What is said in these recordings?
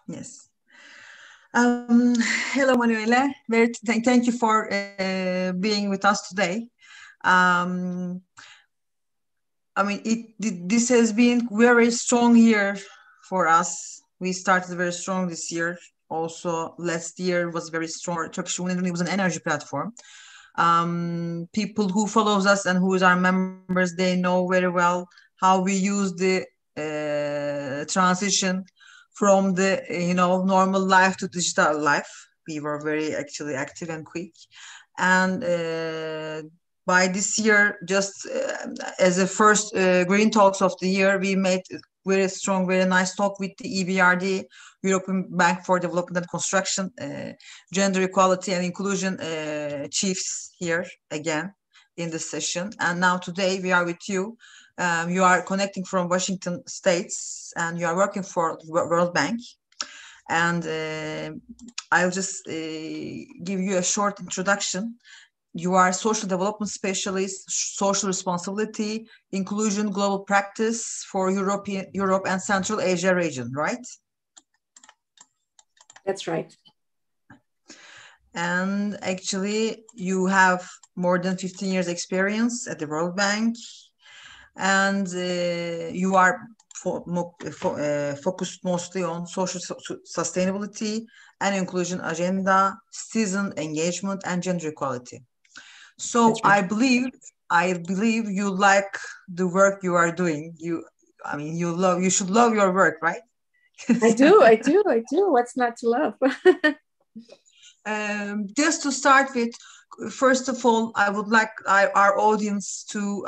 Yes. Hello, Manuela. Thank you for being with us today. Um, this has been very strong year for us. We started very strong this year. Also, last year was very strong for Turkish Union. It was an energy platform. People who follows us and who is our members, they know very well how we use the transition from the normal life to digital life. We were very actually active and quick, and by this year, just as a first green talks of the year, we made very strong, very nice talk with the EBRD, European Bank for Development and Construction, gender equality and inclusion chiefs here again in this session. And now today we are with you. You are connecting from Washington States and you are working for World Bank. And I'll just give you a short introduction. You are social development specialist, social responsibility, inclusion, global practice for Europe and Central Asia region, right? That's right. And actually, you have more than 15 years experience at the World Bank, and you are focused mostly on social sustainability and inclusion agenda, citizen engagement, and gender equality. So right. I believe you like the work you are doing. You should love your work, right? I do. What's not to love? Just to start with, first of all, I would like our audience to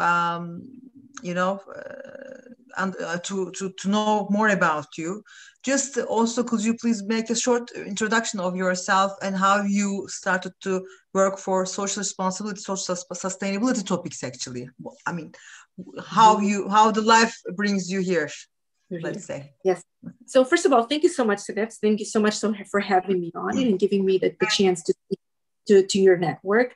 to know more about you. Just also, could you please make a short introduction of yourself and how you started to work for social responsibility, social sustainability topics? Actually, I mean, how the life brings you here. Let's say. Yes. So first of all, thank you so much, Sedef. Thank you so much for having me on and giving me the chance to speak to your network.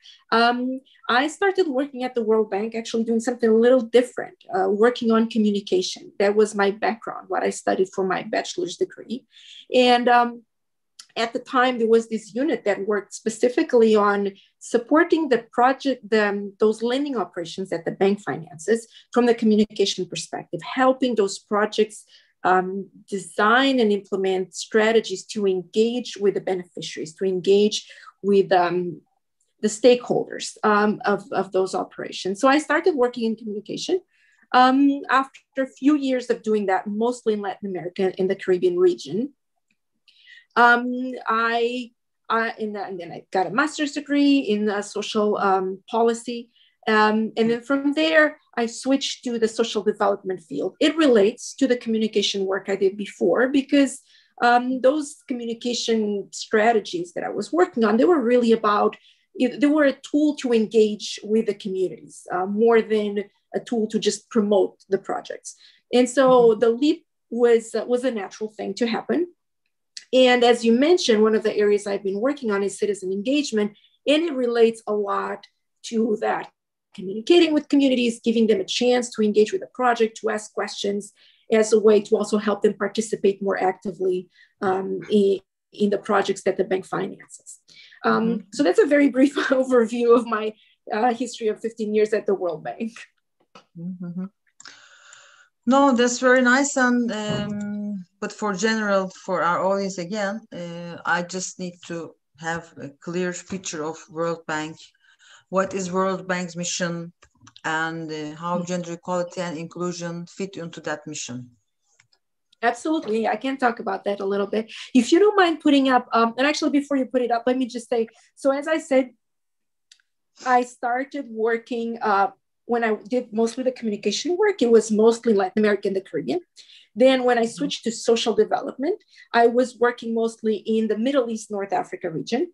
I started working at the World Bank, actually doing something a little different, working on communication. That was my background, what I studied for my bachelor's degree. And at the time, there was this unit that worked specifically on supporting the project, those lending operations that the bank finances from the communication perspective, helping those projects design and implement strategies to engage with the beneficiaries, to engage with the stakeholders of those operations. So I started working in communication. After a few years of doing that, mostly in Latin America, in the Caribbean region, and then I got a master's degree in social policy. And then from there, I switched to the social development field. It relates to the communication work I did before because those communication strategies that I was working on, they were really about, they were a tool to engage with the communities more than a tool to just promote the projects. And so the leap was a natural thing to happen. And as you mentioned, one of the areas I've been working on is citizen engagement, and it relates a lot to that. Communicating with communities, giving them a chance to engage with the project, to ask questions as a way to also help them participate more actively in the projects that the bank finances. So that's a very brief overview of my history of 15 years at the World Bank. Mm-hmm. No, that's very nice. And but for our audience again, I just need to have a clear picture of World Bank. What is World Bank's mission, and how gender equality and inclusion fit into that mission? Absolutely. I can talk about that a little bit. If you don't mind putting up, and actually before you put it up, let me just say, so as I said, I started working when I did mostly the communication work, it was mostly Latin America and the Caribbean. Then when I switched to social development, I was working mostly in the Middle East, North Africa region.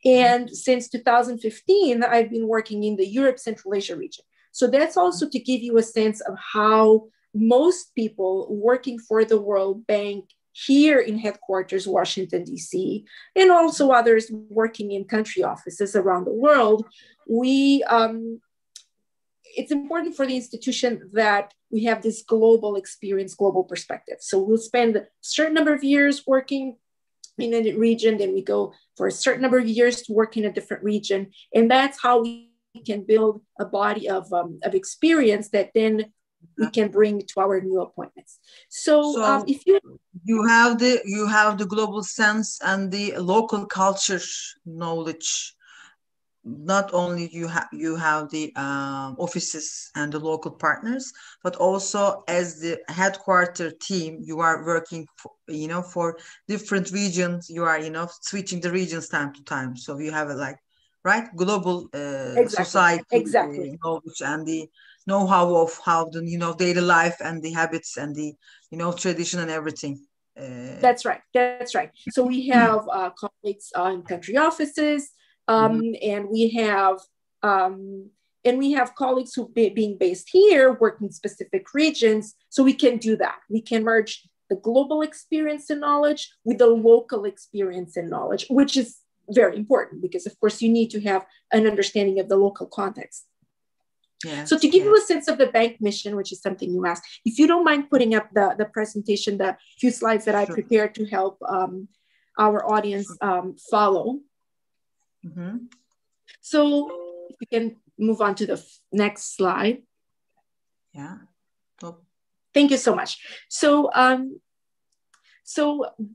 And since 2015, I've been working in the Europe, Central Asia region. So that's also to give you a sense of how most people working for the World Bank here in headquarters, Washington, D.C., and also others working in country offices around the world, we it's important for the institution that we have this global experience, global perspective. So we'll spend a certain number of years working in a region, then we go for a certain number of years to work in a different region. And that's how we can build a body of experience that then we can bring to our new appointments. So if you have the global sense and the local culture knowledge. Not only you have the offices and the local partners, but also as the headquarter team, you are working for different regions. You are switching the regions time to time. So you have global society knowledge and the know-how of how the daily life and the habits and the tradition and everything. That's right. So we have colleagues in country offices. And we have colleagues who being based here, working specific regions. So we can do that. We can merge the global experience and knowledge with the local experience and knowledge, which is very important because, of course, you need to have an understanding of the local context. So to give you a sense of the bank mission, which is something you asked, if you don't mind putting up the presentation, the few slides that I prepared to help our audience follow. So if we can move on to the next slide. Thank you so much. So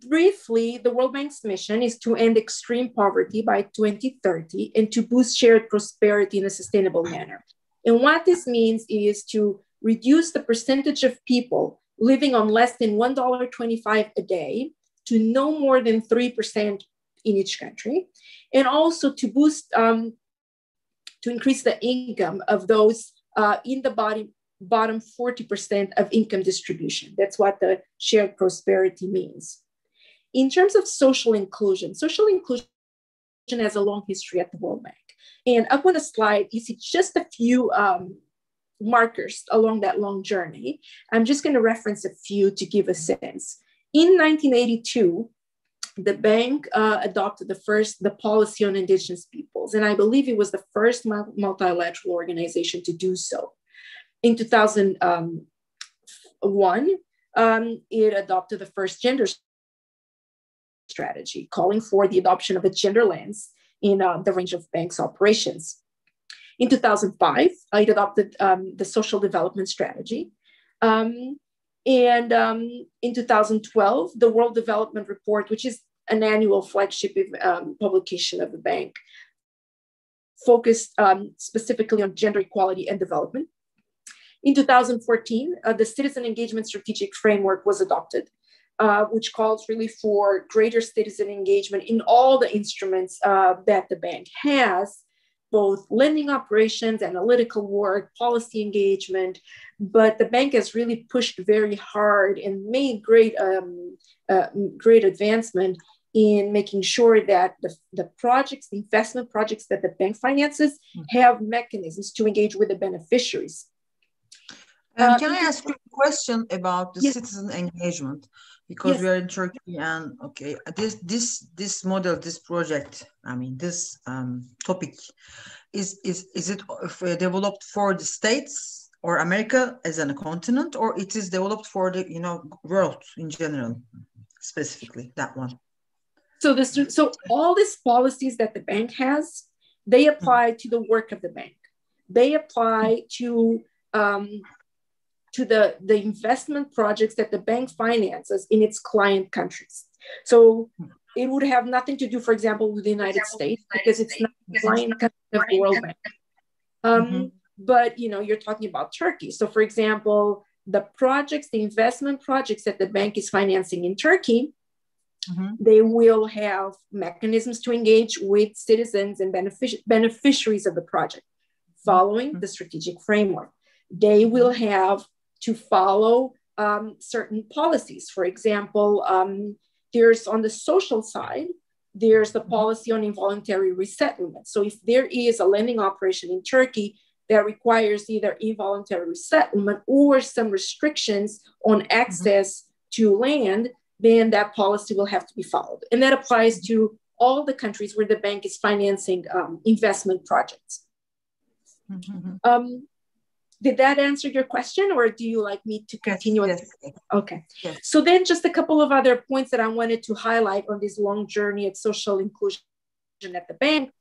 briefly, the World Bank's mission is to end extreme poverty by 2030 and to boost shared prosperity in a sustainable manner. And what this means is to reduce the percentage of people living on less than $1.25 a day to no more than 3% in each country, and also to boost, to increase the income of those in the bottom 40% of income distribution. That's what the shared prosperity means. In terms of social inclusion has a long history at the World Bank. And up on the slide, you see just a few markers along that long journey. I'm just going to reference a few to give a sense. In 1982, the bank adopted the policy on indigenous peoples, and I believe it was the first multilateral organization to do so. In 2001, it adopted the first gender strategy, calling for the adoption of a gender lens in the range of banks' operations. In 2005, it adopted the social development strategy. And in 2012, the World Development Report, which is an annual flagship publication of the bank, focused specifically on gender equality and development. In 2014, the Citizen Engagement Strategic Framework was adopted, which calls really for greater citizen engagement in all the instruments that the bank has, both lending operations, analytical work, policy engagement. But the bank has really pushed very hard and made great advancement in making sure that the projects, the investment projects that the bank finances have mechanisms to engage with the beneficiaries. Can I ask you a question about the citizen engagement? Because we are in Turkey, and this model, this project, I mean, this topic, is it developed for the States or America as a continent, or it is developed for the world in general, specifically that one? So all these policies that the bank has, they apply to the work of the bank. They apply to the investment projects that the bank finances in its client countries. So it would have nothing to do, for example, with the United States, because it's not a client country of the World Bank. But you're talking about Turkey. So for example, the investment projects that the bank is financing in Turkey, they will have mechanisms to engage with citizens and beneficiaries of the project, following the strategic framework. They will have to follow certain policies. For example, there's on the social side, there's the policy on involuntary resettlement. So if there is a lending operation in Turkey that requires either involuntary resettlement or some restrictions on access to land, then that policy will have to be followed. And that applies to all the countries where the bank is financing investment projects. Did that answer your question, or do you like me to continue? Yes. Okay. Yes. So then just a couple of other points that I wanted to highlight on this long journey of social inclusion at the bank.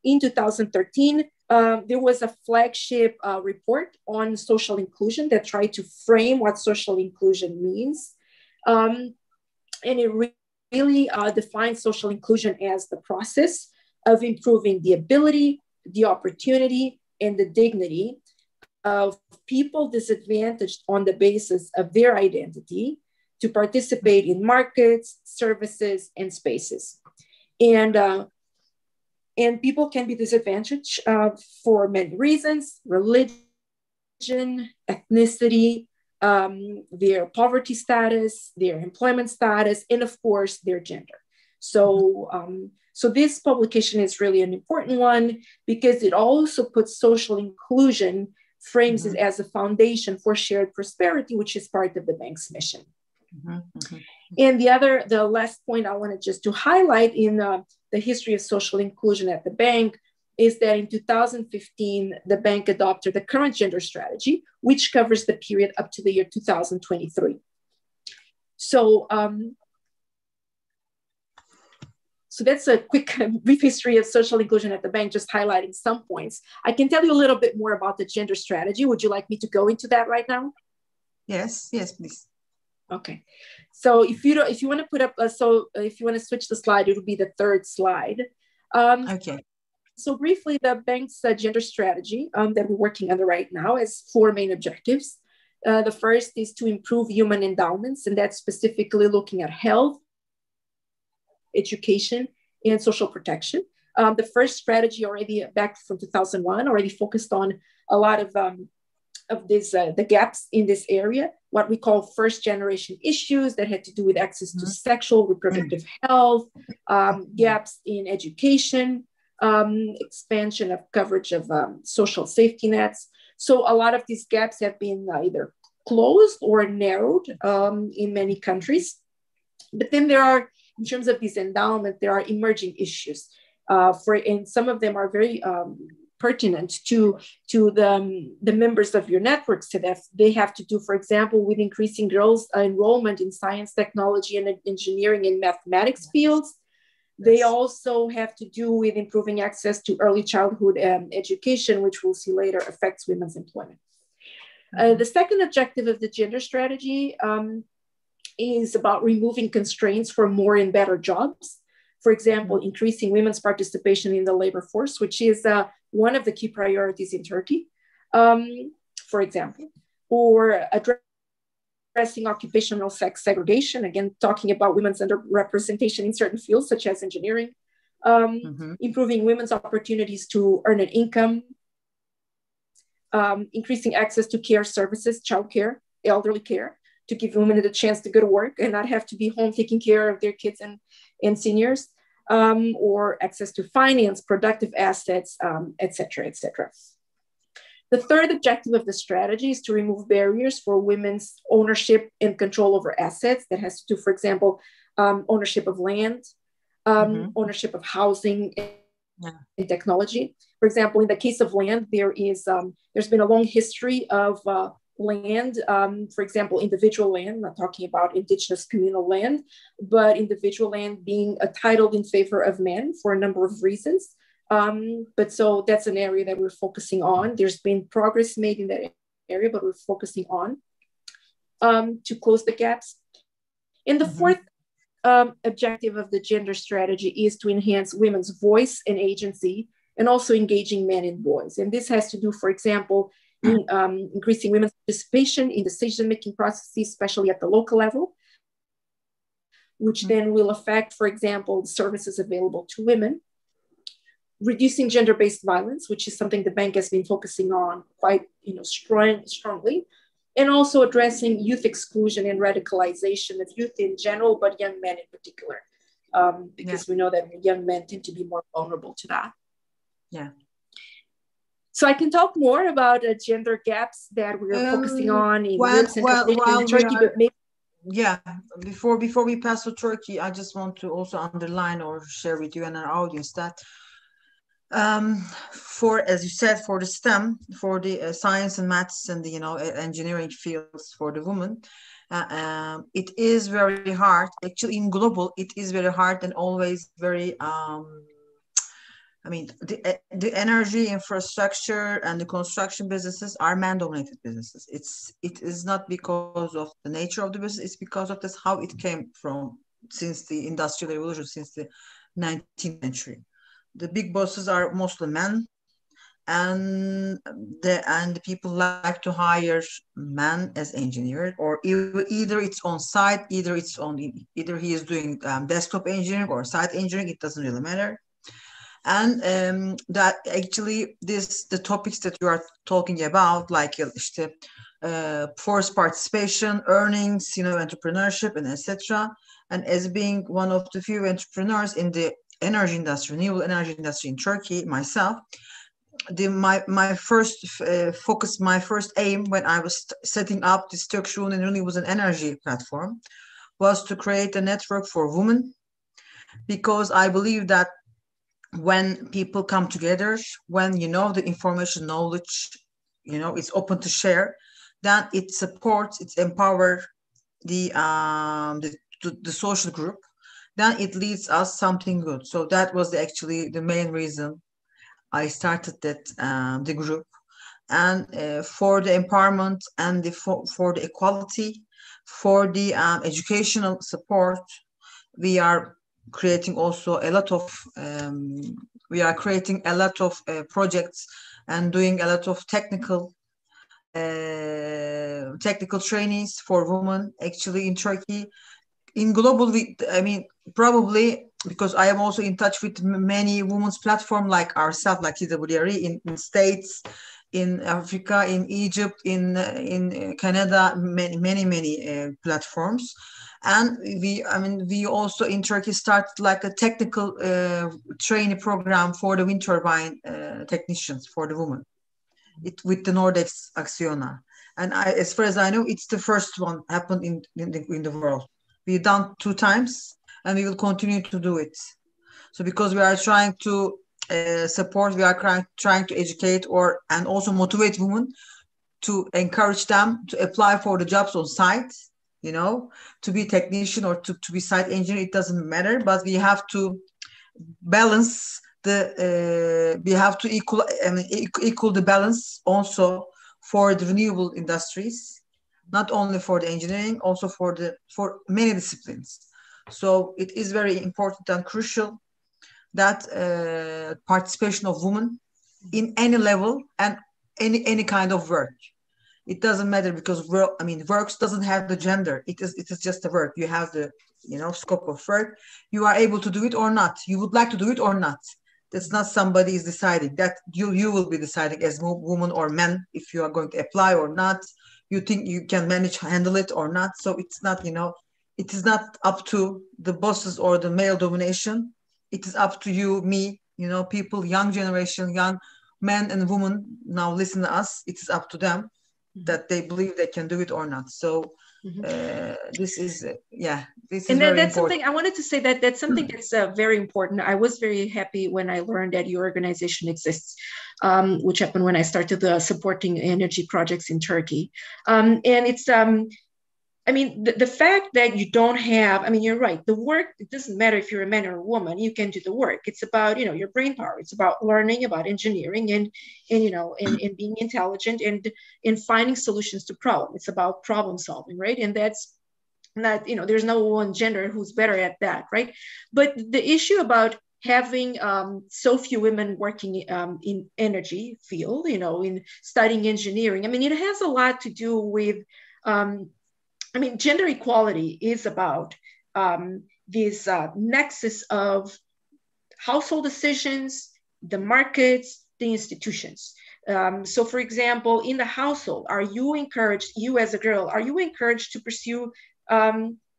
In 2013, there was a flagship report on social inclusion that tried to frame what social inclusion means. And it really defines social inclusion as the process of improving the ability, the opportunity, and the dignity of people disadvantaged on the basis of their identity to participate in markets, services, and spaces. And people can be disadvantaged for many reasons: religion, ethnicity, their poverty status, their employment status, and of course, their gender. So this publication is really an important one because it also puts social inclusion, frames it as a foundation for shared prosperity, which is part of the bank's mission. And the last point I wanted just to highlight in the history of social inclusion at the bank is that in 2015, the bank adopted the current gender strategy, which covers the period up to the year 2023. So that's a quick, brief history of social inclusion at the bank, just highlighting some points. I can tell you a little bit more about the gender strategy. Would you like me to go into that right now? Yes, please. Okay. So if you want to put up, if you want to switch the slide, it will be the third slide. Okay. So briefly, the bank's gender strategy that we're working on right now has four main objectives. The first is to improve human endowments, and that's specifically looking at health, education, and social protection. The first strategy, already back from 2001, already focused on a lot of the gaps in this area, what we call first generation issues that had to do with access to sexual reproductive health, gaps in education, expansion of coverage of social safety nets. So a lot of these gaps have been either closed or narrowed in many countries. But then there are, in terms of these endowment, there are emerging issues. And some of them are very pertinent to the members of your network. So that they have to do, for example, with increasing girls' enrollment in science, technology, and engineering and mathematics fields. They also have to do with improving access to early childhood education, which we'll see later affects women's employment. The second objective of the gender strategy is about removing constraints for more and better jobs. For example, increasing women's participation in the labor force, which is one of the key priorities in Turkey, for example, or addressing occupational sex segregation, again, talking about women's underrepresentation in certain fields, such as engineering, improving women's opportunities to earn an income, increasing access to care services, childcare, elderly care, to give women the chance to go to work and not have to be home taking care of their kids and seniors, or access to finance, productive assets, et cetera, et cetera. The third objective of the strategy is to remove barriers for women's ownership and control over assets. That has to do, for example, ownership of land, ownership of housing and technology. For example, in the case of land, there's been a long history of land, for example, individual land. I'm not talking about indigenous communal land, but individual land being titled in favor of men for a number of reasons. But so that's an area that we're focusing on. There's been progress made in that area, but we're focusing on to close the gaps. And the fourth objective of the gender strategy is to enhance women's voice and agency, and also engaging men and boys. And this has to do, for example, in increasing women's participation in decision-making processes, especially at the local level, which then will affect, for example, the services available to women. Reducing gender-based violence, which is something the bank has been focusing on quite strongly, and also addressing youth exclusion and radicalization of youth in general, but young men in particular, because we know that young men tend to be more vulnerable to that. Yeah. So I can talk more about gender gaps that we're focusing on in Europe, in Turkey, but maybe. Yeah, before we pass to Turkey, I just want to also underline or share with you and our audience that Um, for, as you said, for the STEM, for the science and maths and the engineering fields for the women, it is very hard. Actually, in global, it is very hard and always very. I mean, the energy infrastructure and the construction businesses are man-dominated businesses. It is not because of the nature of the business. It's because of this how it came from since the industrial revolution, since the 19th century. The big bosses are mostly men, and the people like to hire men as engineers, or either it's on site, either he is doing desktop engineering or site engineering. It doesn't really matter. And that actually the topics that you are talking about, like işte, forced participation, earnings, entrepreneurship, and etc. And as being one of the few entrepreneurs in the energy industry, renewable energy industry in Turkey, myself, my first focus, my first aim when I was setting up this Turkish Women in Renewables and Energy platform was to create a network for women, because I believe that when people come together, when the information, knowledge, it's open to share, then it supports, it empowers the social group, then it leads us something good. So that was actually the main reason I started the group. And for the empowerment and for the equality, for the educational support, we are creating also a lot of projects and doing a lot of technical trainings for women actually in Turkey. In global, I mean, probably because I am also in touch with many women's platform like ourselves, like TWRE in States, in Africa, in Egypt, in Canada, many platforms. And we also in Turkey started like a technical training program for the wind turbine technicians for the women, with the Nordex Acciona. And as far as I know, it's the first one happened in the world. We've done 2 times, and we will continue to do it. So because we are trying to support, we are trying to educate and also motivate women, to encourage them to apply for the jobs on site, to be technician or to be site engineer. It doesn't matter, but we have to balance we have to equal the balance also for the renewable industries, not only for the engineering, also for many disciplines. So it is very important and crucial that participation of women in any level and any kind of work. It doesn't matter, because works doesn't have the gender. It is just a work. You have the scope of work. You are able to do it or not. You would like to do it or not. That's not somebody is deciding. That you will be deciding as woman or man if you are going to apply or not. You think you can handle it or not. So it's not it is not up to the bosses or the male domination. It is up to you, me, people, young generation, young men and women now listen to us. It is up to them that they believe they can do it or not. So this is this is very that's important. Something I wanted to say, that's something that's very important. I was very happy when I learned that your organization exists, which happened when I started supporting energy projects in Turkey. And it's the fact that you don't have, you're right. The work, it doesn't matter if you're a man or a woman, you can do the work. It's about, your brain power. It's about learning, about engineering and being intelligent and in finding solutions to problems. It's about problem solving, right? And that's not, there's no one gender who's better at that, right? But the issue about having so few women working in energy field, in studying engineering, it has a lot to do with gender equality is about this nexus of household decisions, the markets, the institutions. So for example, in the household, are you encouraged, you as a girl, are you encouraged to pursue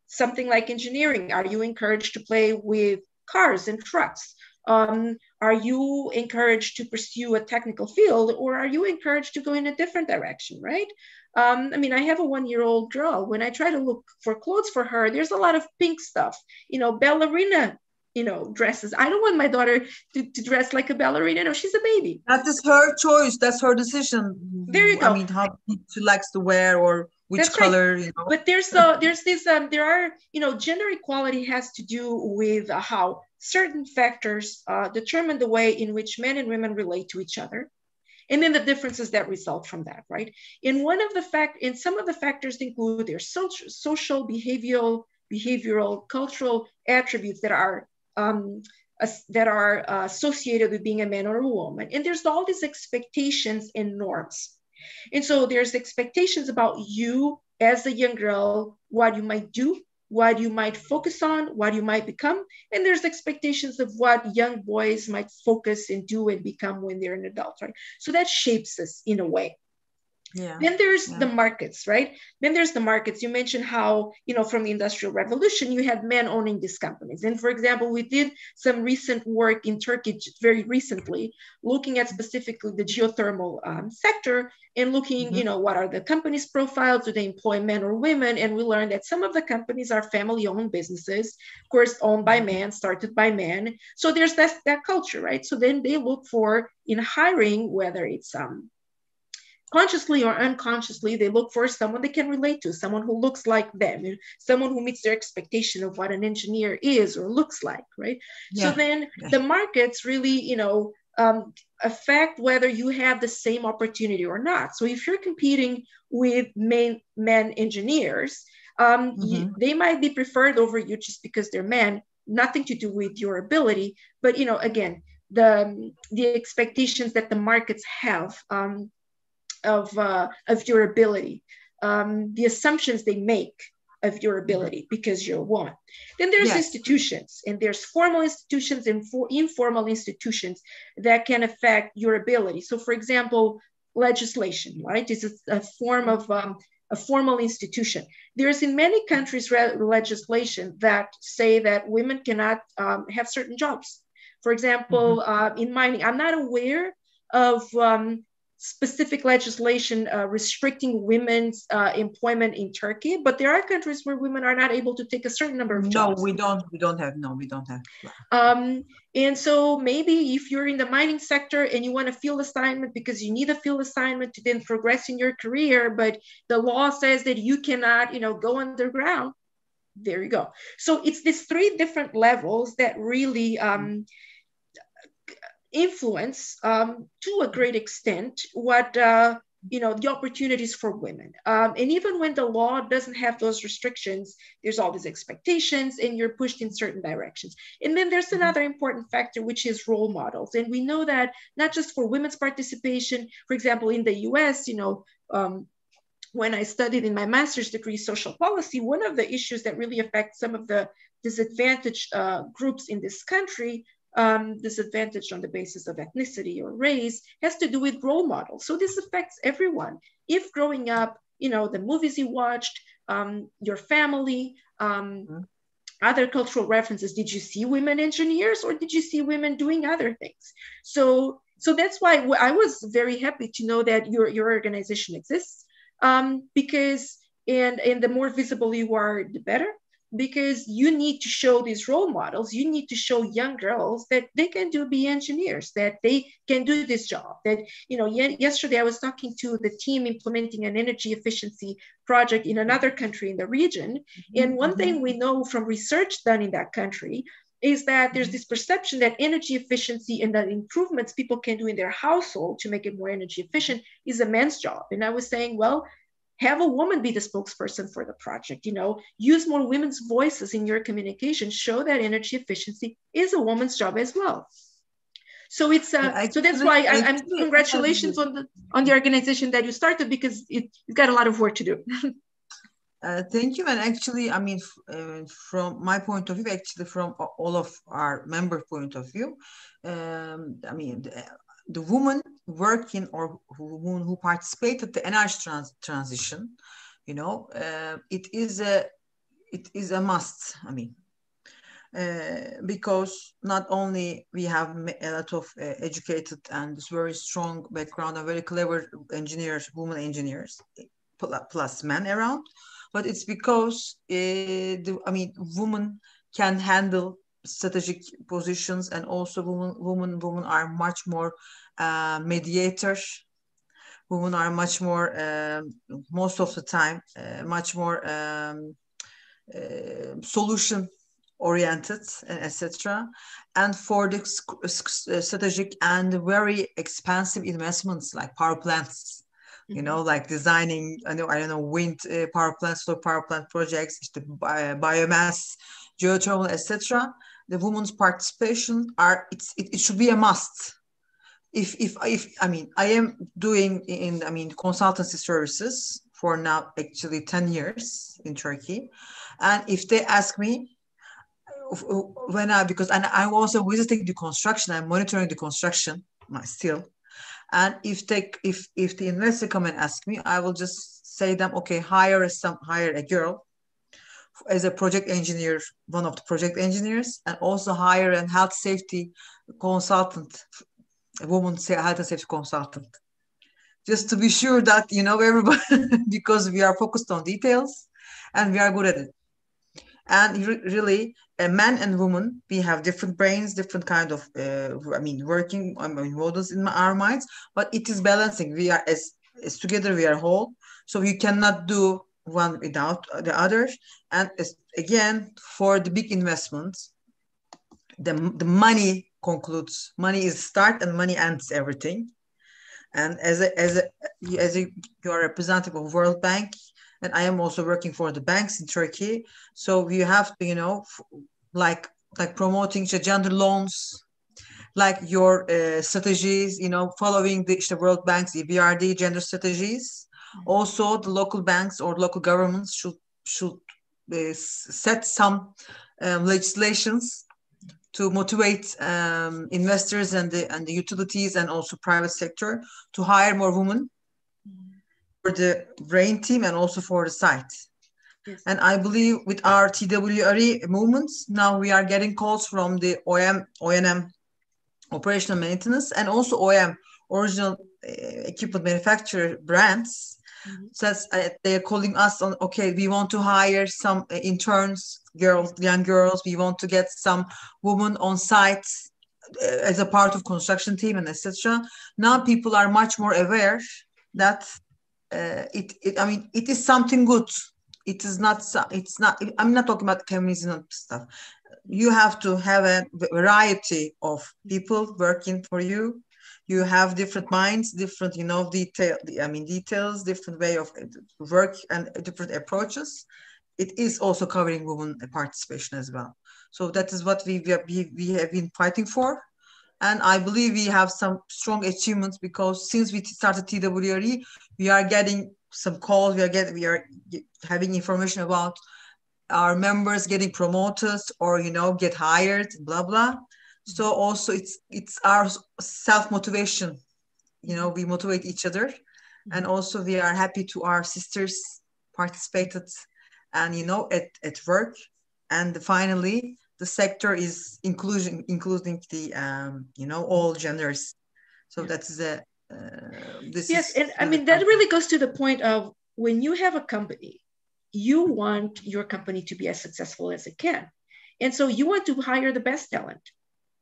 something like engineering? Are you encouraged to play with cars and trucks? Are you encouraged to pursue a technical field, or are you encouraged to go in a different direction, right? I have a 1-year-old girl. When I try to look for clothes for her, there's a lot of pink stuff, ballerina dresses. I don't want my daughter to dress like a ballerina. No, she's a baby. That is her choice. That's her decision. There you I go. mean, how she likes to wear or which That's right. color, But there's this there are gender equality has to do with how certain factors determine the way in which men and women relate to each other, and then the differences that result from that, right? And some of the factors include their social, behavioral, cultural attributes that are associated with being a man or a woman. And there's all these expectations and norms. And so there's expectations about you as a young girl, what you might do, what you might focus on, what you might become. And there's expectations of what young boys might focus and do and become when they're an adult, right? So that shapes us in a way. Yeah. Then there's the markets, right? Then there's the markets. You mentioned how, from the Industrial Revolution, you had men owning these companies. And for example, we did some recent work in Turkey very recently, looking at specifically the geothermal sector and looking, what are the companies' profiles? Do they employ men or women? And we learned that some of the companies are family-owned businesses, of course, owned by men, started by men. So there's that culture, right? So then they look for, in hiring, whether it's consciously or unconsciously, they look for someone they can relate to, someone who looks like them, someone who meets their expectation of what an engineer is or looks like, right? So then the markets really, affect whether you have the same opportunity or not. So if you're competing with men engineers, they might be preferred over you just because they're men, nothing to do with your ability. But, again, the expectations that the markets have of your ability, the assumptions they make of your ability because you're a woman. Then there's institutions, and there's formal institutions and informal institutions that can affect your ability. So for example, legislation, right? This is a form of a formal institution. There's in many countries legislation that say that women cannot have certain jobs. For example, in mining, I'm not aware of specific legislation restricting women's employment in Turkey, but there are countries where women are not able to take a certain number of jobs. No, we don't have. And so maybe if you're in the mining sector and you want a field assignment because you need a field assignment to then progress in your career, but the law says that you cannot, go underground, there you go. So it's these three different levels that really influence to a great extent what the opportunities for women, and even when the law doesn't have those restrictions, there's all these expectations and you're pushed in certain directions. And then there's another important factor, which is role models. And we know that not just for women's participation, for example, in the US, when I studied in my master's degree social policy, one of the issues that really affects some of the disadvantaged groups in this country, disadvantaged on the basis of ethnicity or race, has to do with role models. So this affects everyone. If growing up, the movies you watched, your family, other cultural references, did you see women engineers or did you see women doing other things? So that's why I was very happy to know that your organization exists, because and the more visible you are, the better. Because you need to show these role models, you need to show young girls that they can be engineers, that they can do this job. That, yesterday I was talking to the team implementing an energy efficiency project in another country in the region. And one thing we know from research done in that country is that there's this perception that energy efficiency and the improvements people can do in their household to make it more energy efficient is a man's job. And I was saying, well, have a woman be the spokesperson for the project, use more women's voices in your communication, show that energy efficiency is a woman's job as well. So it's so that's why I'm congratulations on the organization that you started, because it's got a lot of work to do. Thank you. And actually, I mean, from my point of view, actually from all of our member point of view, I mean, the woman working or who participated the energy transition, it is a must. I mean, because not only we have a lot of educated and very strong background and very clever engineers, women engineers, plus men around, but it's because women can handle strategic positions, and also women are much more mediators. Women are much more, most of the time, much more solution oriented, etc. And for the strategic and very expensive investments like power plants, you know, like designing, I don't know, wind power plants, solar power plant projects, biomass, geothermal, etc. The women's participation it should be a must. If I mean, I am doing consultancy services for now actually 10 years in Turkey, and if they ask me because I'm also visiting the construction, I'm monitoring the construction still, and if the investor come and ask me, I will just say them, okay, hire a girl as a project engineer, one of the project engineers, and also hire a health safety consultant, a woman health and safety consultant, just to be sure that, you know, everybody, because we are focused on details and we are good at it. And really, men and women, we have different brains, different kind of, working models in our minds, but it is balancing. We are as together, we are whole. So you cannot do one without the other. And again, for the big investments, the money concludes. Money is start and money ends everything. And as you are a representative of World Bank, and I am also working for the banks in Turkey. So you have to, you know, like promoting gender loans, like your strategies, you know, following the World Bank's EBRD gender strategies. Also, the local banks or local governments should set some legislations to motivate investors and the utilities and also private sector to hire more women for the brain team and also for the site. Yes. And I believe with our TWRE movements, now we are getting calls from the O&M, operational maintenance, and also OEM, original equipment manufacturer brands. So they're calling us on, okay, we want to hire some interns, young girls. We want to get some women on site as a part of construction team and etc. Now people are much more aware that it is something good. It is not. It's not. I'm not talking about feminism stuff. You have to have a variety of people working for you. You have different minds, different, you know, details, different way of work and different approaches. It is also covering women participation as well. So that is what we have been fighting for. And I believe we have some strong achievements because since we started TWRE, we are getting some calls. We are having information about our members getting promoted or, you know, get hired, blah, blah. So also it's our self-motivation. You know, we motivate each other. And also we are happy to our sisters participated and, you know, at work. And finally, the sector is including the, you know, all genders. So that's the, yes. And I mean, that really goes to the point of when you have a company, you want your company to be as successful as it can. And so you want to hire the best talent.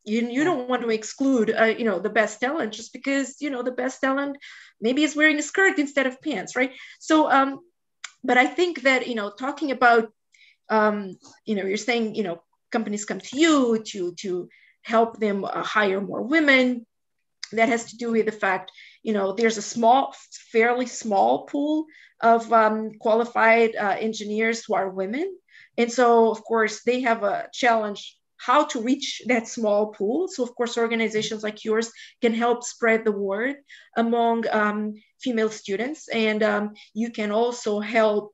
You don't want to exclude, you know, the best talent just because, you know, the best talent maybe is wearing a skirt instead of pants, right? So, but I think that, you know, talking about, you know, you're saying, you know, companies come to you to help them hire more women. That has to do with the fact, you know, there's a fairly small pool of qualified engineers who are women. And so, of course, they have a challenge how to reach that small pool. So, of course, organizations like yours can help spread the word among female students. And you can also help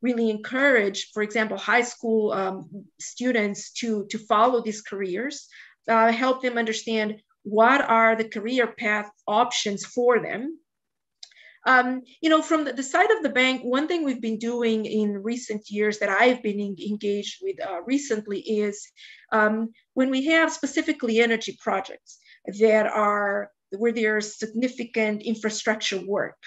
really encourage, for example, high school students to follow these careers, help them understand what are the career path options for them. You know, from the side of the bank, one thing we've been doing in recent years that I've been engaged with recently is when we have specifically energy projects that are where there's significant infrastructure work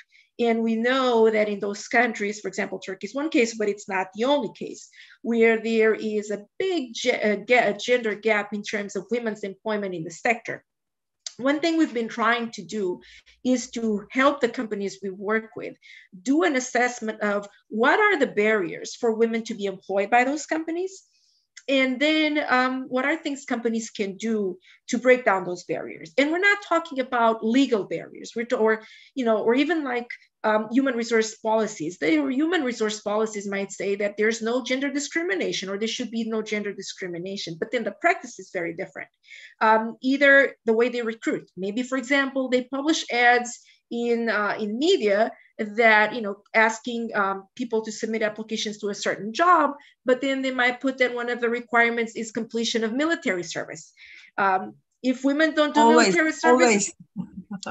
And we know that in those countries, for example, Turkey is one case, but it's not the only case, where there is a big gender gap in terms of women's employment in the sector. One thing we've been trying to do is to help the companies we work with do an assessment of what are the barriers for women to be employed by those companies. And then what are things companies can do to break down those barriers? And we're not talking about legal barriers, or even like human resource policies. Human resource policies might say that there's no gender discrimination, or there should be no gender discrimination, but then the practice is very different. Either the way they recruit, maybe, for example, they publish ads in media that, asking people to submit applications to a certain job, but then they might put that one of the requirements is completion of military service. If women don't do military service,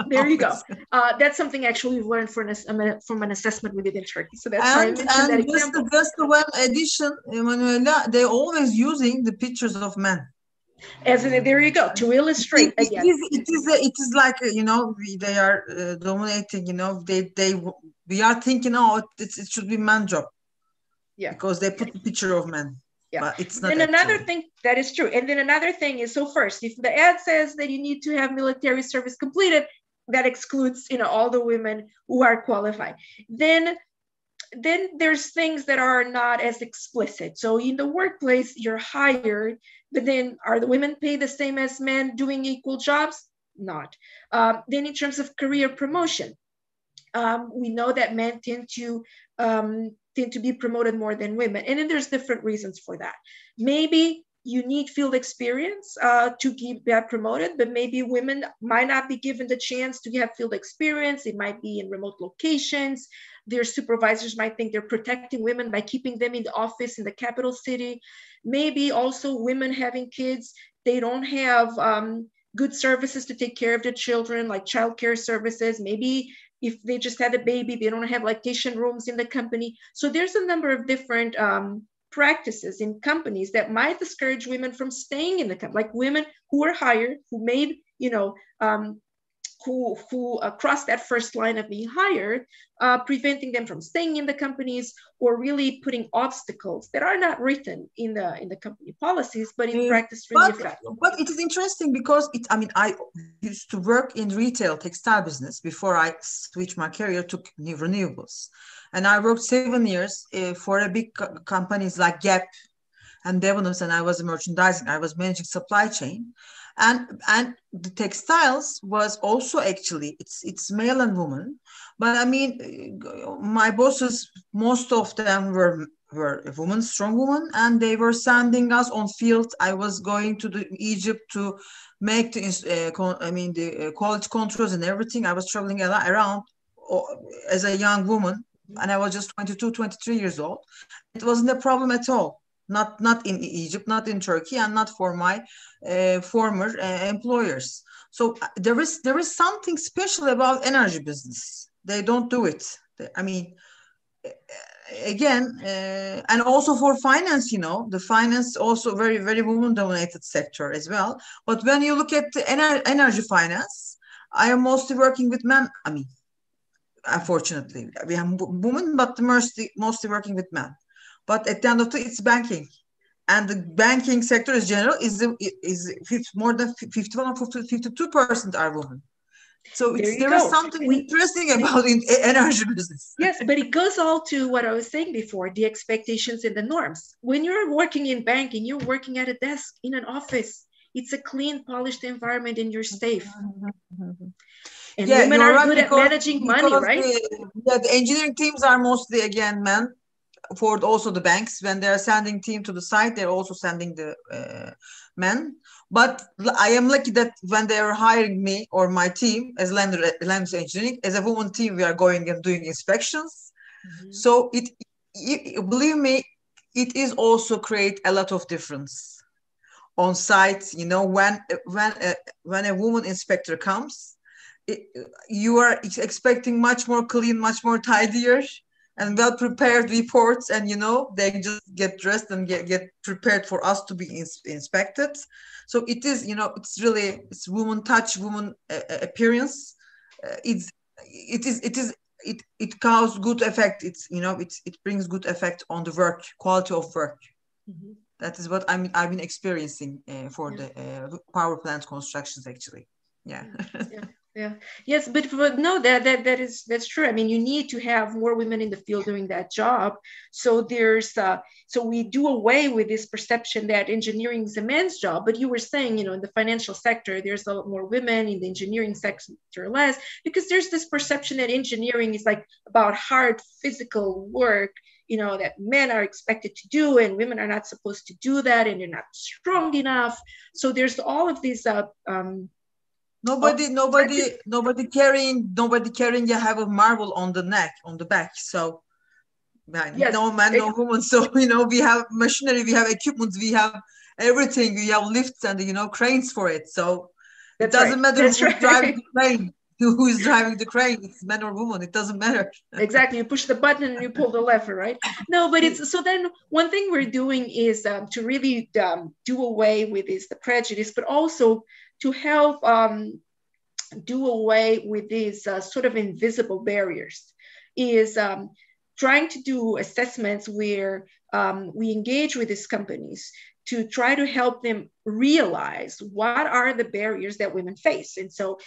there you go. That's something actually we've learned from an assessment we did in Turkey. So that's why I mentioned that example. Just the one addition, Manuela, they're always using the pictures of men. As in, there you go, to illustrate again. It is like, they are dominating, we are thinking, it should be man job. Yeah. Because they put the picture of men. Yeah. But it's not. And another thing, that is true. And then another thing is, so first, if the ad says that you need to have military service completed, that excludes, all the women who are qualified. Then there's things that are not as explicit. So in the workplace, you're hired, but then are the women paid the same as men doing equal jobs? Not. Then in terms of career promotion, we know that men tend to be promoted more than women. And then there's different reasons for that. Maybe you need field experience to get promoted, but maybe women might not be given the chance to have field experience. It might be in remote locations. Their supervisors might think they're protecting women by keeping them in the office in the capital city. Maybe also women having kids, they don't have good services to take care of their children, like childcare services. Maybe if they just had a baby, they don't have lactation rooms in the company. So there's a number of different practices in companies that might discourage women from staying in the company, like women who were hired, who made, who crossed that first line of being hired, preventing them from staying in the companies, or really putting obstacles that are not written in the company policies, but in practice really affect. But it is interesting because I used to work in retail textile business before I switched my career to renewables. And I worked 7 years for a big companies like Gap and Debenhams, and I was merchandising. I was managing supply chain, and the textiles was also actually it's male and woman. But my bosses, most of them were women, strong women, and they were sending us on field. I was going to Egypt to make the quality controls and everything. I was traveling around as a young woman. And I was just 22, 23 years old. It wasn't a problem at all. Not in Egypt, not in Turkey, and not for my former employers. So there is something special about energy business. They don't do it. And also for finance, the finance also very, very woman-dominated sector as well. But when you look at the energy finance, I am mostly working with men. Unfortunately, we have women, but mostly working with men. But at the end of the day, it's banking, and the banking sector in general is more than 51 or 52% are women. So there is something interesting about energy business. Yes, but it goes all to what I was saying before, the expectations and the norms. When you're working in banking, you're working at a desk in an office. It's a clean, polished environment, and you're safe. And women are good at managing money, right? The engineering teams are mostly, again, men. For also the banks, when they're sending team to the site, they're also sending the men. But I am lucky that when they are hiring me or my team as land engineering, as a woman team, we are going and doing inspections. Mm-hmm. So believe me, it is also create a lot of difference on site. When a woman inspector comes, you are expecting much more clean, much more tidier and well-prepared reports, and they just get dressed and get prepared for us to be inspected. So it is, it's woman touch, woman appearance. It is it causes good effect. It's, it brings good effect on the work, quality of work. Mhm. That is what I've been experiencing for Yeah. the power plant constructions, actually. Yeah. Yeah, yeah, yes, but no, that's true. I mean, you need to have more women in the field doing that job. So so we do away with this perception that engineering is a man's job. But you were saying, in the financial sector, there's a lot more women, in the engineering sector less, because there's this perception that engineering is like about hard physical work, that men are expected to do, and women are not supposed to do that, and they're not strong enough. So there's all of these Nobody carrying you have a marble on the neck, on the back. So yes, no man, no woman. So we have machinery, we have equipment, we have everything. We have lifts and cranes for it. So it that's right. doesn't matter That's who's driving right. the crane. Who is driving the crane? It's man or woman. It doesn't matter. Exactly. You push the button and you pull the lever, right? No, but it's so then one thing we're doing is to really do away with the prejudice, but also to help do away with these sort of invisible barriers, is trying to do assessments where we engage with these companies to try to help them realize what are the barriers that women face. And so,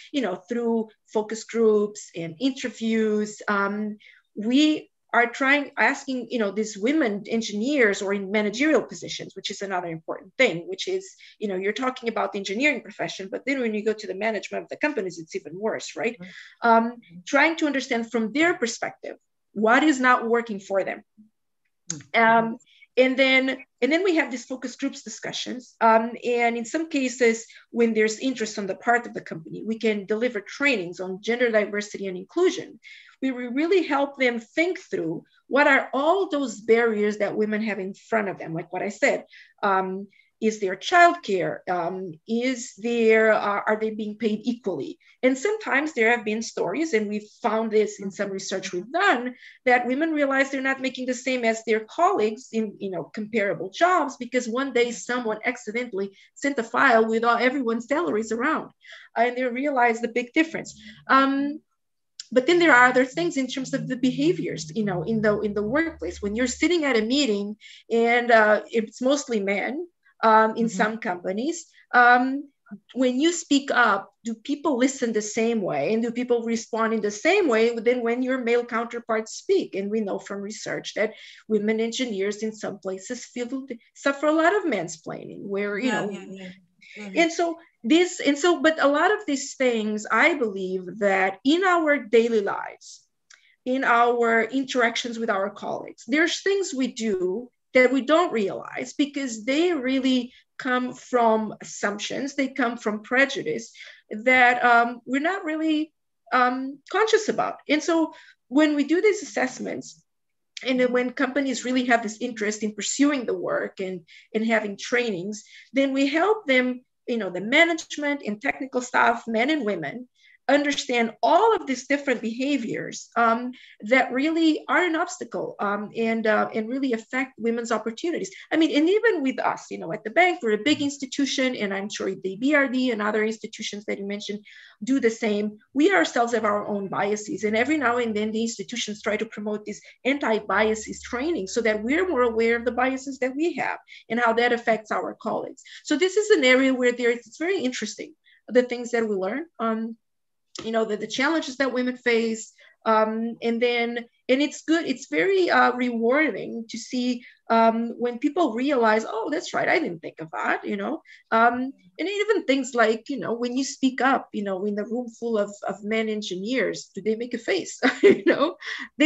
through focus groups and interviews, we are asking, these women engineers or in managerial positions, which is another important thing, which is, you're talking about the engineering profession, but then when you go to the management of the companies, it's even worse, right? Trying to understand from their perspective, what is not working for them. And then we have these focus groups discussions. And in some cases, when there's interest on the part of the company, we can deliver trainings on gender diversity and inclusion. We really help them think through what are all those barriers that women have in front of them. Like what I said, is there childcare? Are they being paid equally? And sometimes there have been stories, and we've found this in some research we've done, that women realize they're not making the same as their colleagues in comparable jobs, because one day someone accidentally sent a file with everyone's salaries around, and they realize the big difference. But then there are other things in terms of the behaviors, in the workplace. When you're sitting at a meeting and it's mostly men, in some companies, when you speak up, do people listen the same way, and do people respond in the same way than when your male counterparts speak? And we know from research that women engineers in some places suffer a lot of mansplaining, where and so but a lot of these things, I believe that in our daily lives, in our interactions with our colleagues, there's things we do that we don't realize, because they really come from assumptions, they come from prejudice that we're not really conscious about. And so when we do these assessments, and then when companies really have this interest in pursuing the work and having trainings, then we help them, the management and technical staff, men and women, understand all of these different behaviors that really are an obstacle and really affect women's opportunities. I mean, and even with us, at the bank, we're a big institution, and I'm sure the BRD and other institutions that you mentioned do the same. We ourselves have our own biases, and every now and then the institutions try to promote this anti-biases training so that we're more aware of the biases that we have and how that affects our colleagues. So this is an area where it's very interesting, the things that we learn. The challenges that women face, and it's good. It's very rewarding to see when people realize, oh, that's right, I didn't think of that, and even things like, when you speak up, in the room full of men engineers, do they make a face? They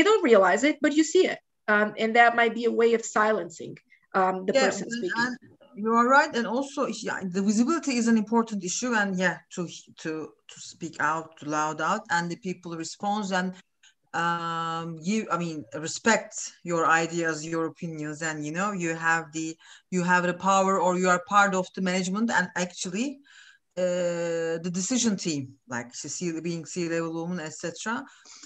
don't realize it, but you see it, and that might be a way of silencing the person speaking. You are right, and also the visibility is an important issue, and to speak out, to loud out, and the people respond and respect your ideas, your opinions, and you have the power, or you are part of the management, and actually the decision team, like being C-level woman, etc.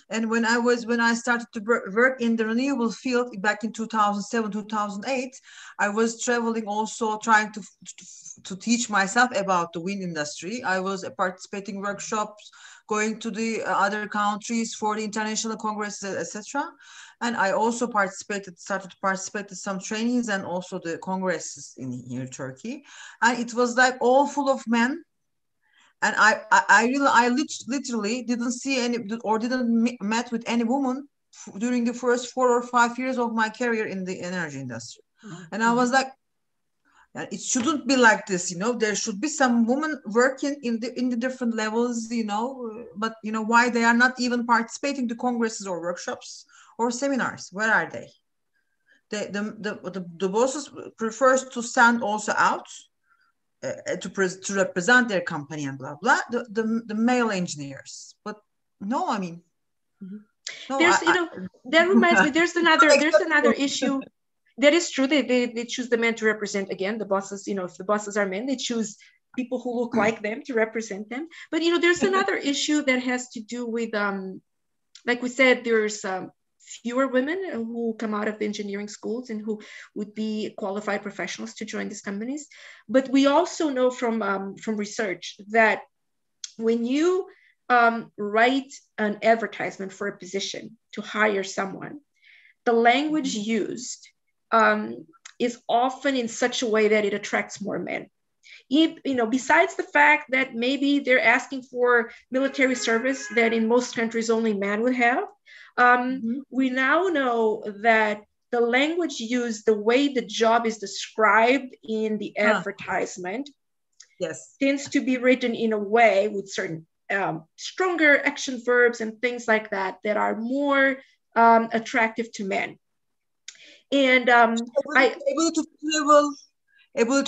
And when I started to work in the renewable field back in 2007, 2008, I was traveling, also trying to to teach myself about the wind industry. I was participating workshops, going to the other countries for the international congresses, etc. And I also started to participate in some trainings and also the congresses in here, Turkey. And it was like all full of men. And I literally didn't see any or didn't met with any woman during the first 4 or 5 years of my career in the energy industry. And I was like, it shouldn't be like this, there should be some women working in the different levels, but why they are not even participating to congresses or workshops or seminars? Where are they? The bosses prefers to stand also out to represent their company and blah blah, the male engineers. But no, I mean, no, that reminds me, there's another issue. That is true. They choose the men to represent, again, the bosses. If the bosses are men, they choose people who look like them to represent them. But there's another issue that has to do with, like we said, there's fewer women who come out of the engineering schools and who would be qualified professionals to join these companies. But we also know from research that when you write an advertisement for a position to hire someone, the language used is often in such a way that it attracts more men. Besides the fact that maybe they're asking for military service that in most countries only men would have, we now know that the language used, the way the job is described in the advertisement, tends to be written in a way with certain stronger action verbs and things like that are more attractive to men. And ability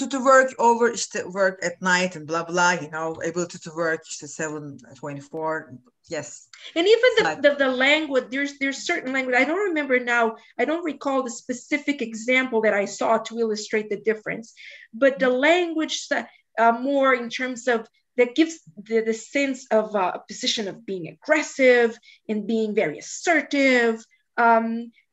to work at night and blah blah, ability to work 7/24. Yes. And even the language, there's certain language. I don't remember now. I don't recall the specific example that I saw to illustrate the difference. But the language more in terms of that gives the sense of a position of being aggressive and being very assertive.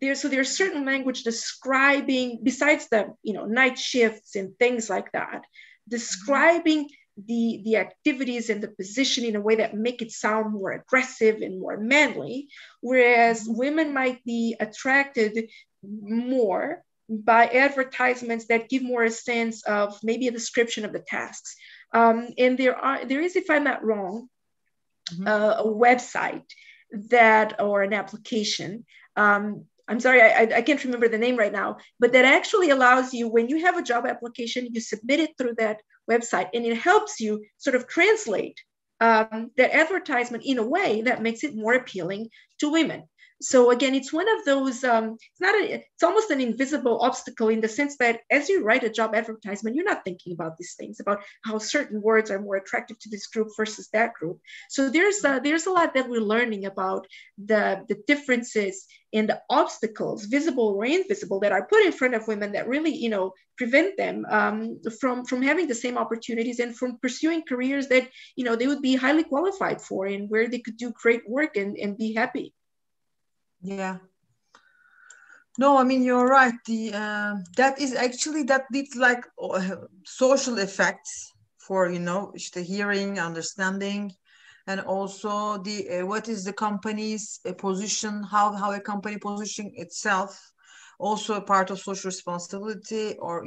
There's certain language describing, besides the night shifts and things like that, describing the activities and the position in a way that make it sound more aggressive and more manly, whereas women might be attracted more by advertisements that give more a sense of maybe a description of the tasks. And there is, if I'm not wrong, a website or an application. I'm sorry, I can't remember the name right now, but that actually allows you, when you have a job application, you submit it through that website, and it helps you sort of translate that advertisement in a way that makes it more appealing to women. So again, it's one of those, it's almost an invisible obstacle in the sense that as you write a job advertisement, you're not thinking about these things, about how certain words are more attractive to this group versus that group. So there's a lot that we're learning about the differences and the obstacles, visible or invisible, that are put in front of women that really, prevent them from having the same opportunities and from pursuing careers that, they would be highly qualified for and where they could do great work and be happy. Yeah. No, I mean, you're right. That leads like social effects for, the hearing, understanding, and also what is the company's position, how a company positioning itself, also a part of social responsibility, or,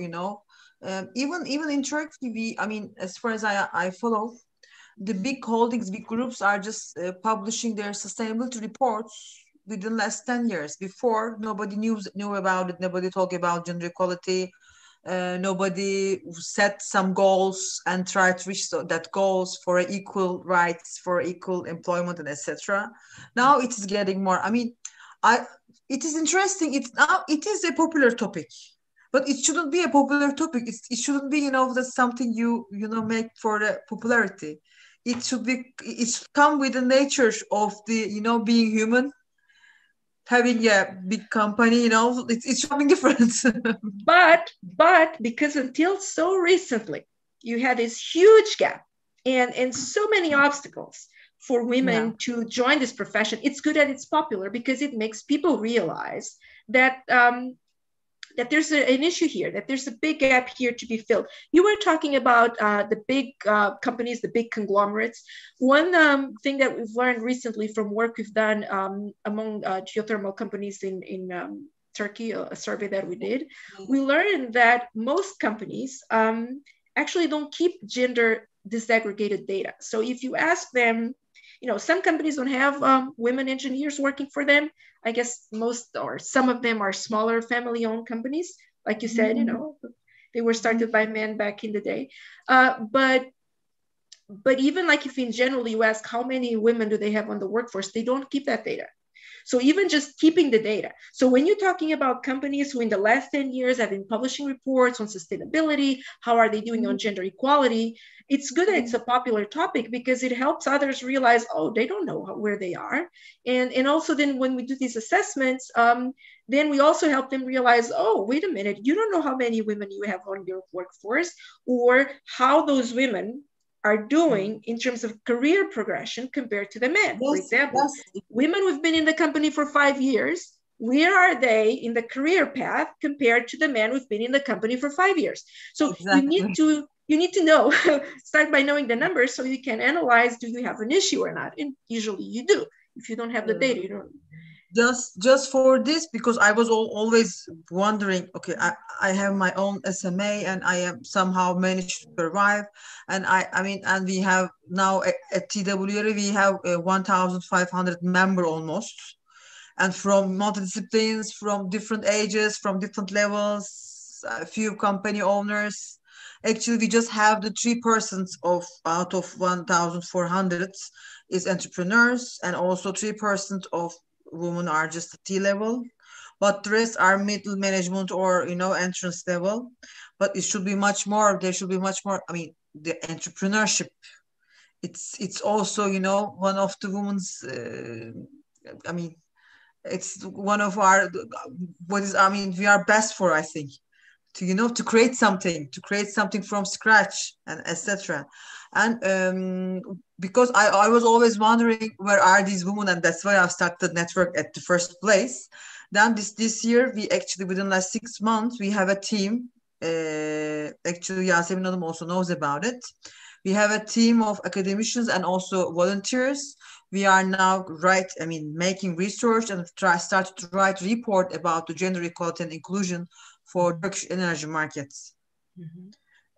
even in Turkey, as far as I follow, the big holdings, big groups are just publishing their sustainability reports within last 10 years. Before, nobody knew about it. Nobody talked about gender equality. Nobody set some goals and tried to reach that goals for equal rights, for equal employment, and etc. Now it is getting more. It is interesting. It is a popular topic, but it shouldn't be a popular topic. It shouldn't be, that's something you make for the popularity. It should come with the nature of the, being human. Having a big company, it's something different. but because until so recently, you had this huge gap and so many obstacles for women to join this profession. It's good that it's popular because it makes people realize that that there's an issue here, that there's a big gap here to be filled. You were talking about the big companies, the big conglomerates. One thing that we've learned recently from work we've done among geothermal companies in Turkey, a survey that we did, we learned that most companies actually don't keep gender disaggregated data. So if you ask them, you know, some companies don't have women engineers working for them. I guess most or some of them are smaller family-owned companies. Like you said, you know, they were started by men back in the day. But even like if in general you ask how many women do they have on the workforce, they don't keep that data. So even just keeping the data. So when you're talking about companies who in the last 10 years have been publishing reports on sustainability, how are they doing on gender equality? It's good that it's a popular topic because it helps others realize, oh, they don't know where they are. And also then when we do these assessments, then we also help them realize, oh, wait a minute, you don't know how many women you have on your workforce or how those women are doing in terms of career progression compared to the men. For example, women who've been in the company for 5 years, where are they in the career path compared to the men who've been in the company for 5 years? So you need to know, start by knowing the numbers so you can analyze, do you have an issue or not? And usually you do. If you don't have the data, you don't. Just for this, because I was always wondering, okay, I have my own SMA and I am somehow managed to survive, and I mean, and we have now at TWRE we have 1,500 member almost, and from multidisciplines, from different ages, from different levels, a few company owners. Actually, we just have the 3% of out of 1,400 is entrepreneurs, and also 3% of women are just at T-level, but the rest are middle management or, you know, entrance level. But it should be much more. There should be much more. I mean, the entrepreneurship. It's also, you know, one of the women's. I mean, it's one of our what is. I mean, we are best for. I think to, you know, to create something from scratch and etc. And because I was always wondering where are these women, and that's why I started the network at the first place. Then this year we actually within last 6 months we have a team. Actually Yasemin Hanım also knows about it. We have a team of academicians and also volunteers. We are now making research and start to write report about the gender equality and inclusion for Turkish energy markets.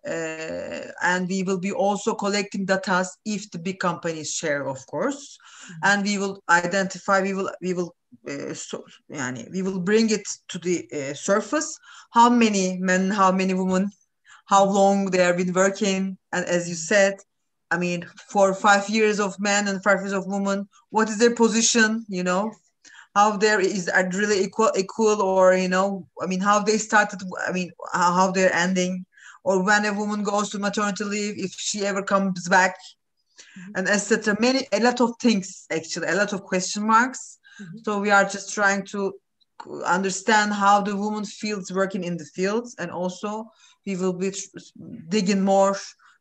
And we will be also collecting data if the big companies share, of course, and we will identify. We will bring it to the surface. How many men, how many women, how long they have been working, and as you said, I mean, for 5 years of men and 5 years of women, what is their position? You know, how there is are really equal, or, you know, I mean, how they started. I mean, how they're ending. Or when a woman goes to maternity leave, if she ever comes back, and etc. A lot of things, actually, a lot of question marks. So we are just trying to understand how the woman feels working in the fields, and also we will be digging more,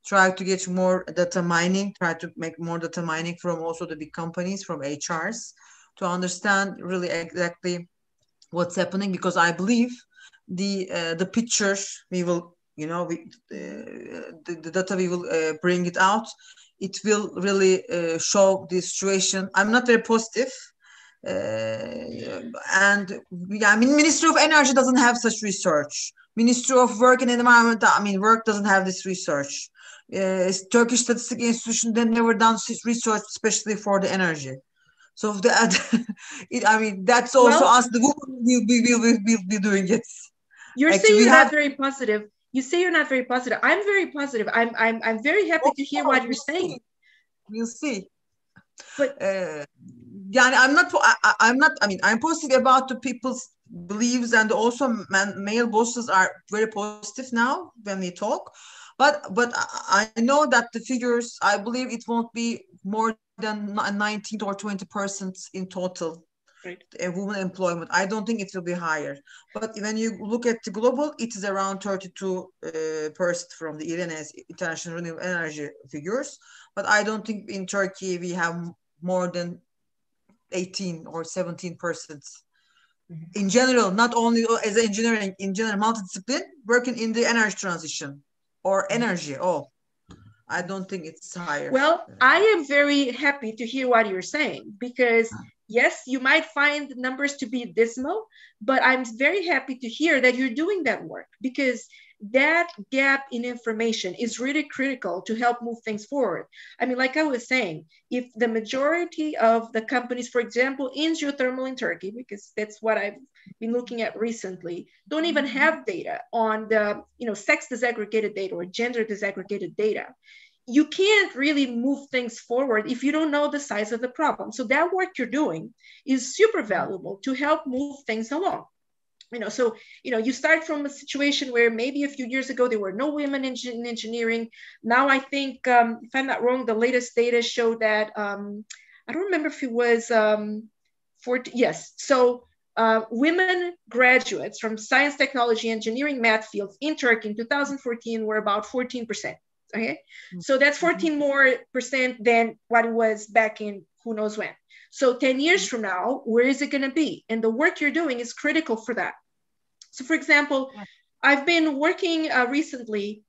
try to get more data mining, try to make more data mining from also the big companies, from HRs, to understand really exactly what's happening, because I believe the pictures we will, you know, the data we will bring it out, it will really show the situation. I'm not very positive, and I mean, Ministry of Energy doesn't have such research. Ministry of Work and Environment, I mean, work doesn't have this research. Turkish Statistic Institution, they never done research, especially for the energy. So that, I mean, that's also us, the women will be doing it. You're saying you're not very positive. You say you're not very positive. I'm very positive. I'm very happy to hear what you're saying. We'll see. But I'm not. I mean, I'm positive about the people's beliefs, and also male bosses are very positive now when we talk. But I know that the figures, I believe it won't be more than 19 or 20% in total. Right. Women employment. I don't think it will be higher. But when you look at the global, it is around 32% from the IRENE's International Renewable Energy figures. But I don't think in Turkey we have more than 18 or 17%. in general, not only as engineering, in general, multidiscipline, working in the energy transition or energy. Oh, I don't think it's higher. Well, I am very happy to hear what you're saying, because yes, you might find the numbers to be dismal, but I'm very happy to hear that you're doing that work, because that gap in information is really critical to help move things forward. I mean, like I was saying, if the majority of the companies, for example, in geothermal in Turkey, because that's what I've been looking at recently, don't even have data on the, sex disaggregated data or gender disaggregated data, you can't really move things forward if you don't know the size of the problem. So that work you're doing is super valuable to help move things along. So you start from a situation where maybe a few years ago there were no women in engineering. Now I think, if I'm not wrong, the latest data showed that, I don't remember if it was 40, yes. So women graduates from science, technology, engineering, math fields in Turkey in 2014 were about 14%. Okay, so that's 14 more percent than what it was back in who knows when. So 10 years from now, where is it going to be? And the work you're doing is critical for that. So for example, I've been working recently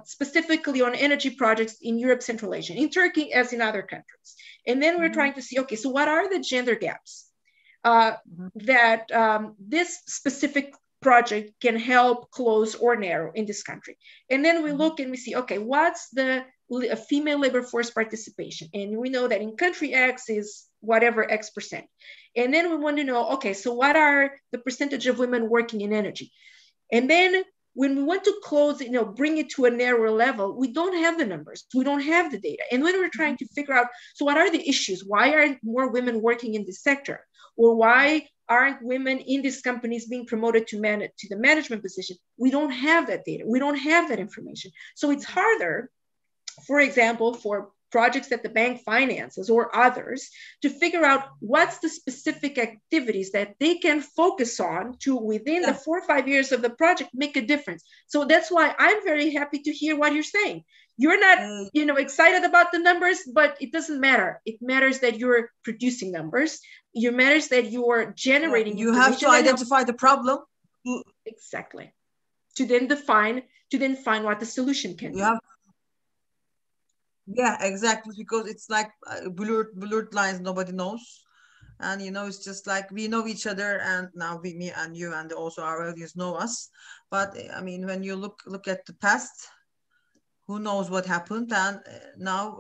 specifically on energy projects in Europe, Central Asia, in Turkey as in other countries. And then we're trying to see, okay, so what are the gender gaps that this specific project can help close or narrow in this country? And then we look and we see, okay, what's the female labor force participation? And we know that in country X is whatever X percent. And then we want to know, okay, so what are the percentage of women working in energy? And then when we want to close, bring it to a narrower level, we don't have the numbers, we don't have the data. And when we're trying to figure out, so what are the issues? Why aren't more women working in this sector? Or why aren't women in these companies being promoted to the management position? We don't have that data. We don't have that information. So it's harder, for example, for projects that the bank finances or others to figure out what's the specific activities that they can focus on to, within the 4 or 5 years of the project, make a difference. So that's why I'm very happy to hear what you're saying. You're not, excited about the numbers, but it doesn't matter. It matters that you're producing numbers. It matters that you're generating. You have to identify the problem. Exactly. To then find what the solution can be. Yeah, exactly. Because it's like blurred lines. Nobody knows. And, it's just like we know each other, and now me and you and also our audience know us. But I mean, when you look at the past, who knows what happened? And now,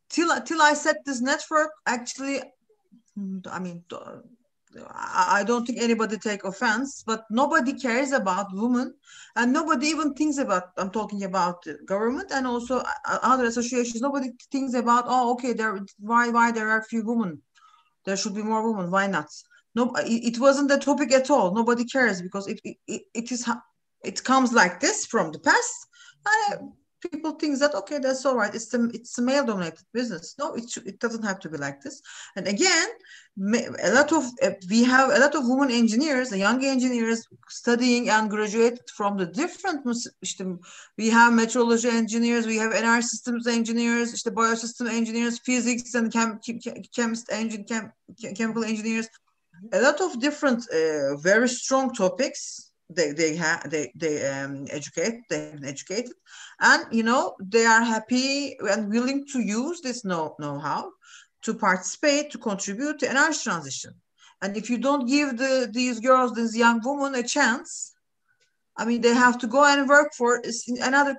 till I set this network, actually, I mean, I don't think anybody take offense, but nobody cares about women, and nobody even thinks about, I'm talking about the government and also other associations. Nobody thinks about, oh, okay, why there are few women? There should be more women. Why not? No, it wasn't the topic at all. Nobody cares because it comes like this from the past. People think that, okay, that's all right. It's a male dominated business. No, it doesn't have to be like this. And again, we have a lot of women engineers, young engineers studying and graduated from the different. We have meteorology engineers, we have energy systems engineers, biosystem engineers, physics and chemical engineers. A lot of different, very strong topics. They educated, and they are happy and willing to use this know-how to participate, to contribute to energy transition. And if you don't give these young women a chance, I mean, they have to go and work for another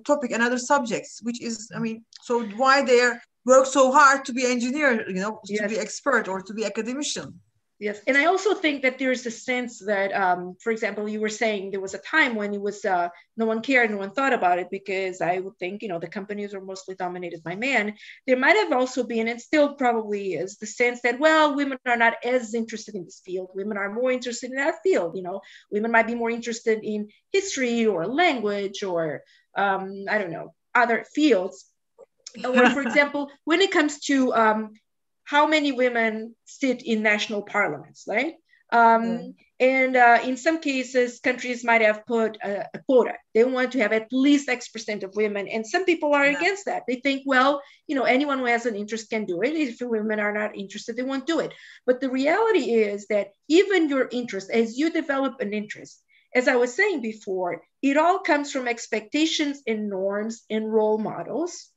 topic, another subjects, which is, I mean, so why they work so hard to be engineer, to be expert or to be academician. Yes, and I also think that there's a sense that, for example, you were saying there was a time when it was no one cared, no one thought about it, because I would think, the companies are mostly dominated by men. There might have also been, and still probably is, the sense that, well, women are not as interested in this field. Women are more interested in that field. Women might be more interested in history or language or, I don't know, other fields. Or, for example, when it comes to how many women sit in national parliaments, right? Um, and in some cases, countries might have put a quota. They want to have at least X% of women. And some people are against that. They think, well, anyone who has an interest can do it. If women are not interested, they won't do it. But the reality is that even your interest, as you develop an interest, as I was saying before, it all comes from expectations and norms and role models,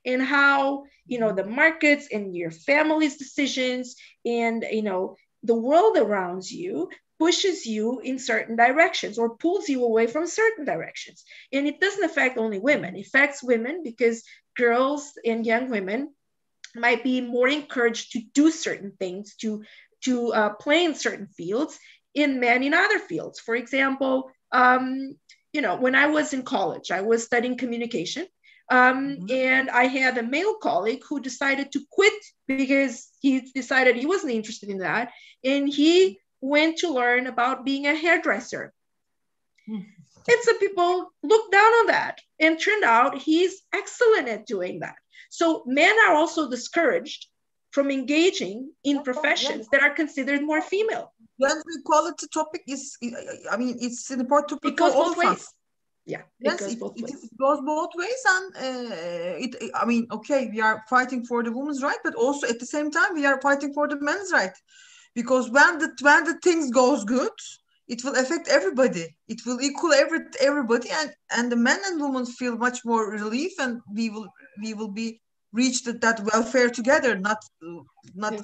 and how the markets and your family's decisions and the world around you pushes you in certain directions or pulls you away from certain directions. And it doesn't affect only women. It affects women because girls and young women might be more encouraged to do certain things, to play in certain fields, in men in other fields. For example, when I was in college, I was studying communication. And I had a male colleague who decided to quit because he decided he wasn't interested in that. And he went to learn about being a hairdresser. And some people looked down on that, and turned out he's excellent at doing that. So men are also discouraged from engaging in professions that are considered more female. Gender equality topic is, it's an important topic for all of us. Yeah, yes, it goes both ways, and okay, we are fighting for the women's right, but also at the same time we are fighting for the men's right, because when the things goes good, it will affect everybody. It will equal everybody, and the men and women feel much more relief, and we will be reached that welfare together, not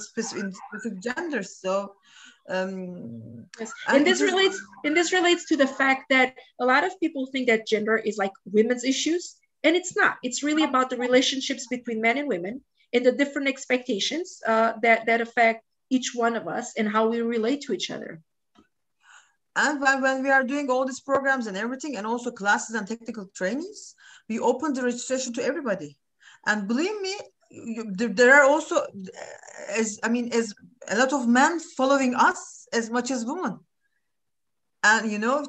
specific genders. So. Yes. And this relates to the fact that a lot of people think that gender is like women's issues, and it's not. It's really about the relationships between men and women and the different expectations that affect each one of us and how we relate to each other. And when we are doing all these programs and everything, and also classes and technical trainings, we open the registration to everybody. And believe me, there are also as a lot of men following us as much as women, and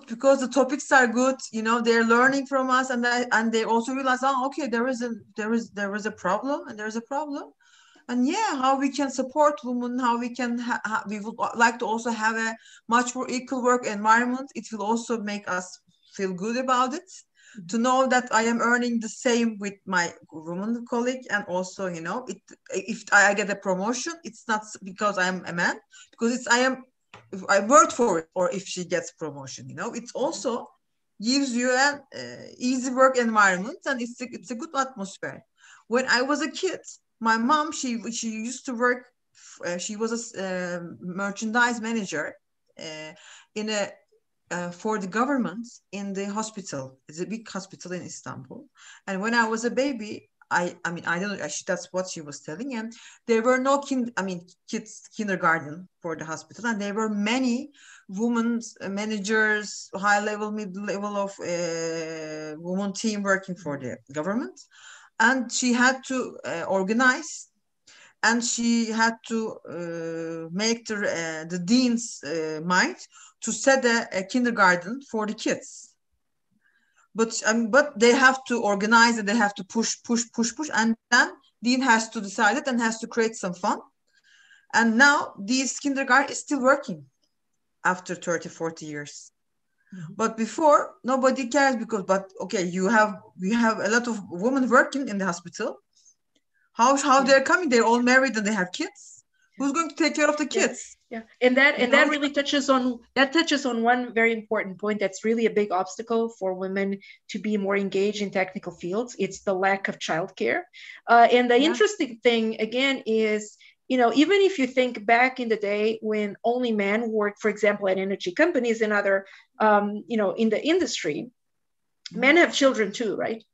because the topics are good, they're learning from us, and they also realize, okay, there is a problem, and there's a problem, and how we can support women, how we can we would like to also have a much more equal work environment. It will also make us feel good about it, to know that I am earning the same with my woman colleague. And also, if I get a promotion, it's not because I am a man, because I worked for it, or if she gets promotion, it also gives you an easy work environment, and it's a good atmosphere. When I was a kid, my mom, she used to work, she was a merchandise manager in a for the government in the hospital. It's a big hospital in Istanbul. And when I was a baby, I don't know, that's what she was telling. And there were no kids kindergarten for the hospital, and there were many women managers, high level, mid level of women team working for the government. And she had to organize, and she had to make the dean's mind to set a kindergarten for the kids. But they have to organize it, they have to push, and then dean has to decide it and has to create some fun. And now this kindergarten is still working after 30, 40 years. But before, nobody cares, because okay, we have a lot of women working in the hospital. How they're coming? They're all married and they have kids. Who's going to take care of the kids? Yeah. And that really touches on one very important point. That's really a big obstacle for women to be more engaged in technical fields. It's the lack of childcare. And the interesting thing again is, even if you think back in the day when only men worked, for example, at energy companies and other, in the industry, men have children too, right?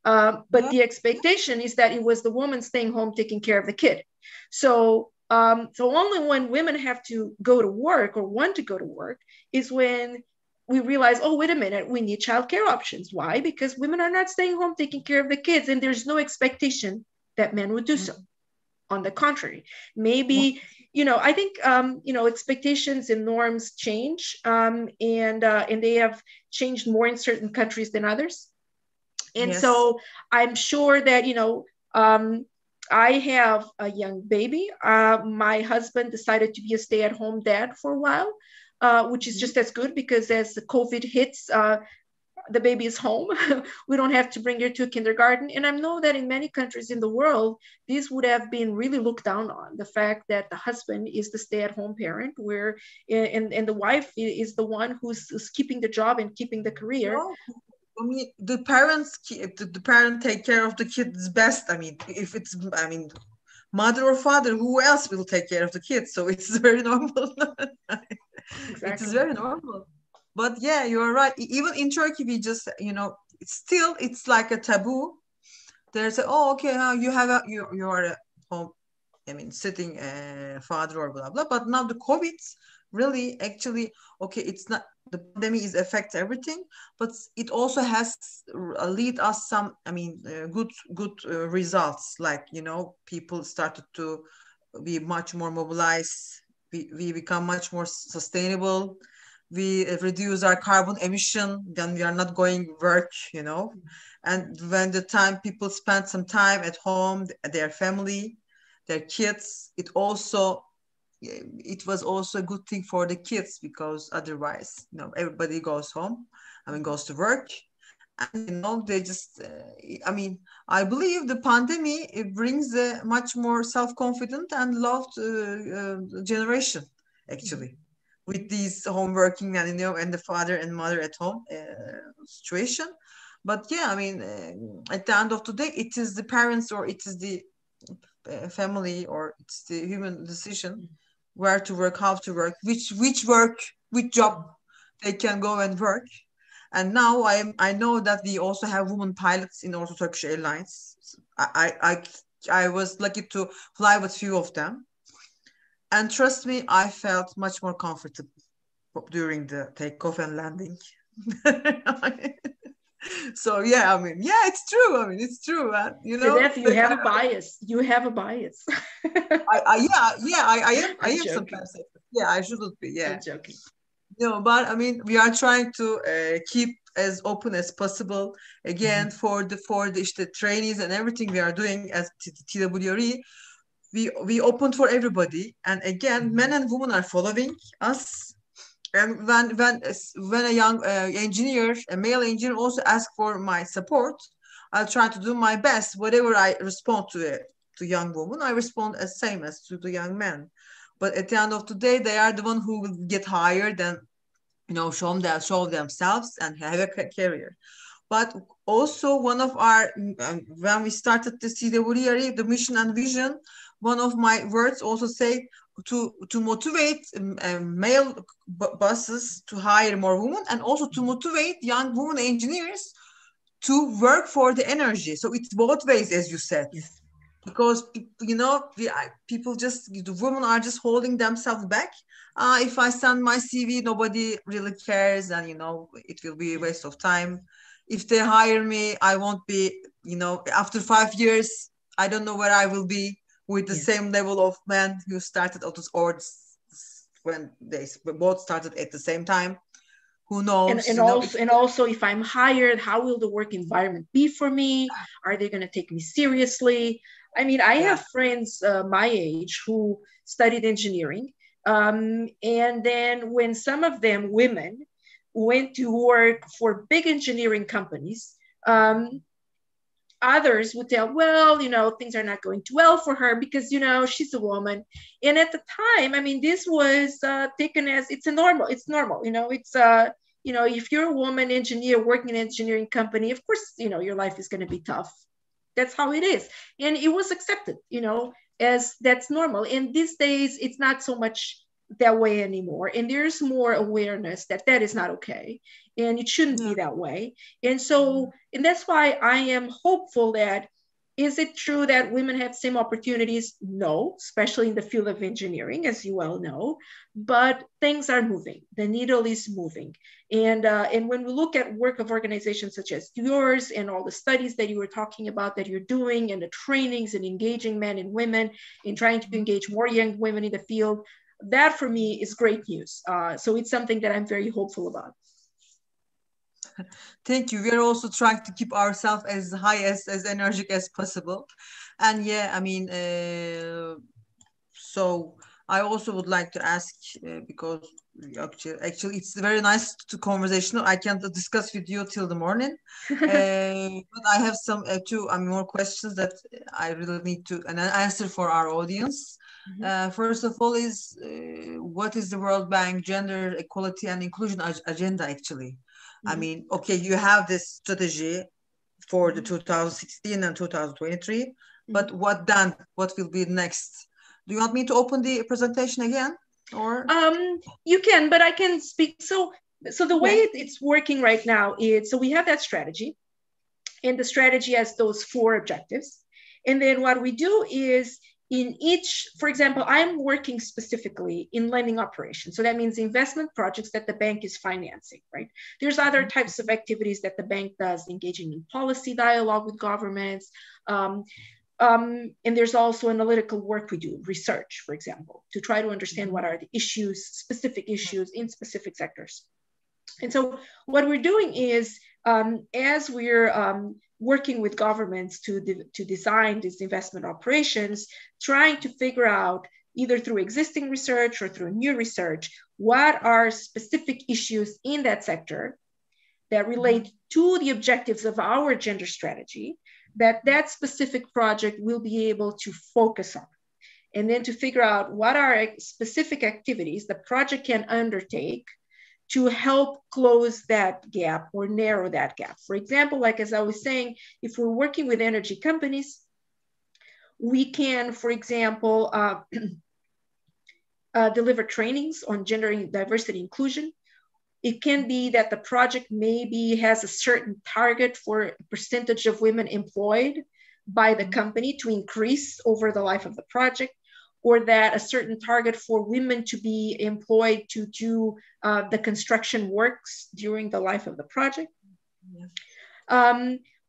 But the expectation is that it was the woman staying home taking care of the kid. So only when women have to go to work or want to go to work is when we realize, oh, wait a minute, we need childcare options. Why? Because women are not staying home taking care of the kids, and there's no expectation that men would do so. On the contrary, maybe, I think, expectations and norms change, and they have changed more in certain countries than others. And so I'm sure that, I have a young baby. My husband decided to be a stay-at-home dad for a while, which is just as good because as the COVID hits, the baby is home. We don't have to bring her to kindergarten. And I know that in many countries in the world, this would have been really looked down on. The fact that the husband is the stay-at-home parent, where and the wife is the one who's keeping the job and keeping the career. No, I mean, the parent take care of the kids best. I mean, if it's, I mean, mother or father, who else will take care of the kids? So it's very normal. Exactly. It is very normal. But yeah, you're right. Even in Turkey, we just, it's like a taboo. There's a, oh, okay, you have you are a home, I mean, sitting father or blah blah. But now the COVID really actually, okay, it's not, the pandemic is affects everything, but it also has lead us some, I mean, good results. Like, people started to be much more mobilized. We become much more sustainable. We reduce our carbon emission. Then we are not going work. And when the time people spend some time at home, their family, their kids, it was also a good thing for the kids, because otherwise, everybody goes home, I mean, goes to work, and they just, I mean, I believe the pandemic, it brings a much more self-confident and loved generation, actually, with these home working, and the father and mother at home situation. But yeah, I mean, at the end of the day, it is the parents, or it is the family, or it's the human decision where to work, how to work, which job they can go and work. And now I know that we also have women pilots in also Turkish Airlines. I was lucky to fly with few of them, and trust me, I felt much more comfortable during the takeoff and landing. So yeah, I mean, yeah, it's true. I mean, it's true, man. Sedef, you have a bias. You have a bias. I am joking. sometimes. Yeah, I shouldn't be. Yeah. I'm joking. But I mean, we are trying to keep as open as possible. Again, for the trainees and everything we are doing as TWRE, we opened for everybody. And again, men and women are following us. And when a young engineer, a male engineer, also asks for my support, I'll try to do my best. Whatever I respond to young women, I respond as same as to the young men. But at the end of the day, they are the one who will get hired and show themselves and have a career. But also one of our when we started the CWRE, the mission and vision, one of my words also say to motivate male bosses to hire more women, and also to motivate young women engineers to work for the energy. So it's both ways, as you said. Yes. Because people the women are just holding themselves back. If I send my CV, nobody really cares, and it will be a waste of time. If they hire me, I won't be, after 5 years, I don't know where I will be with the same level of men who started or when they both started at the same time. Who knows? And also, if I'm hired, how will the work environment be for me? Are they going to take me seriously? I mean, I have friends my age who studied engineering. And then when some of them, women, went to work for big engineering companies, others would tell, well, things are not going too well for her because, she's a woman. And at the time, I mean, this was taken as it's normal. It's, if you're a woman engineer working in an engineering company, of course, your life is going to be tough. That's how it is. And it was accepted, as that's normal. And these days, it's not so much that way anymore. And there's more awareness that is not okay. And it shouldn't be that way. And so, and that's why I am hopeful that, is it true that women have same opportunities? No, especially in the field of engineering, as you well know, but things are moving. The needle is moving. And when we look at work of organizations such as yours and all the studies that you were talking about that you're doing, and the trainings and engaging men and women in trying to engage more young women in the field, that for me is great news. So it's something that I'm very hopeful about. Thank you. We are also trying to keep ourselves as high as energetic as possible. And yeah, I mean, so I also would like to ask because actually it's very nice to conversational. I can discuss with you till the morning, but I have some two more questions that I really need to an answer for our audience. First of all, is what is the World Bank Gender Equality and Inclusion agenda actually? I mean, okay, you have this strategy for the 2016 and 2023, but what then? What will be next? Do you want me to open the presentation again, or? You can, but I can speak. So the way it's working right now is, so we have that strategy, and the strategy has those 4 objectives. And then what we do is in each, for example, I'm working specifically in lending operations. So that means investment projects that the bank is financing, right? There's other types of activities that the bank does, engaging in policy dialogue with governments. And there's also analytical work we do, research, for example, to try to understand what are the issues, specific issues in specific sectors. And so what we're doing is, as we're working with governments to design these investment operations, trying to figure out, either through existing research or through new research, what are specific issues in that sector that relate to the objectives of our gender strategy, that specific project will be able to focus on. And then to figure out what are specific activities the project can undertake to help close that gap or narrow that gap. For example, like as I was saying, if we're working with energy companies, we can, for example, deliver trainings on gender diversity inclusion. It can be that the project maybe has a certain target for a percentage of women employed by the company to increase over the life of the project, or that a certain target for women to be employed to do the construction works during the life of the project.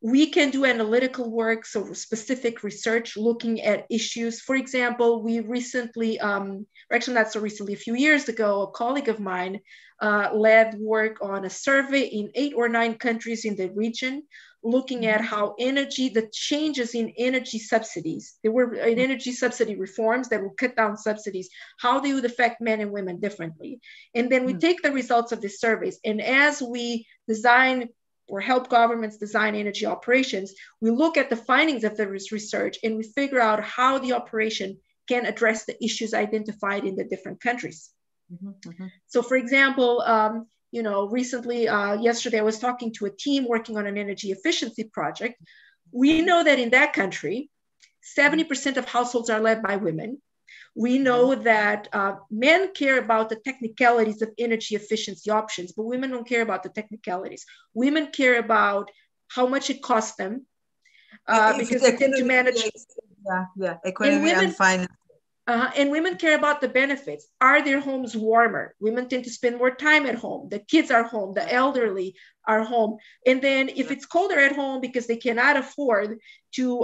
We can do analytical work, so specific research looking at issues. For example, we recently, or actually not so recently, a few years ago, a colleague of mine led work on a survey in 8 or 9 countries in the region, looking at how the changes in energy subsidies, there were energy subsidy reforms that will cut down subsidies, how they would affect men and women differently. And then we take the results of these surveys, and as we design or help governments design energy operations, we look at the findings of the research and we figure out how the operation can address the issues identified in the different countries. So for example, recently, yesterday, I was talking to a team working on an energy efficiency project. We know that in that country, 70% of households are led by women. We know that men care about the technicalities of energy efficiency options, but women don't care about the technicalities. Women care about how much it costs them because they tend to manage. Economy and finance. And women care about the benefits. Are their homes warmer? Women tend to spend more time at home. The kids are home. The elderly are home. And then if it's colder at home because they cannot afford to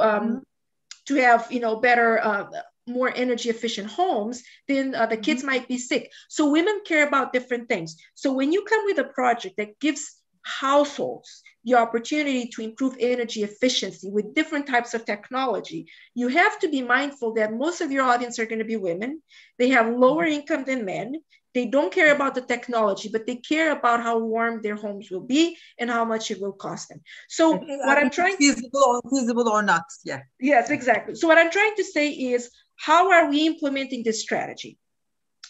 have, better, more energy efficient homes, then the kids might be sick. So women care about different things. So when you come with a project that gives households the opportunity to improve energy efficiency with different types of technology, you have to be mindful that most of your audience are going to be women. They have lower income than men. They don't care about the technology, but they care about how warm their homes will be and how much it will cost them. So what I'm trying feasible or not. Yeah. Yes, exactly. So what I'm trying to say is, how are we implementing this strategy?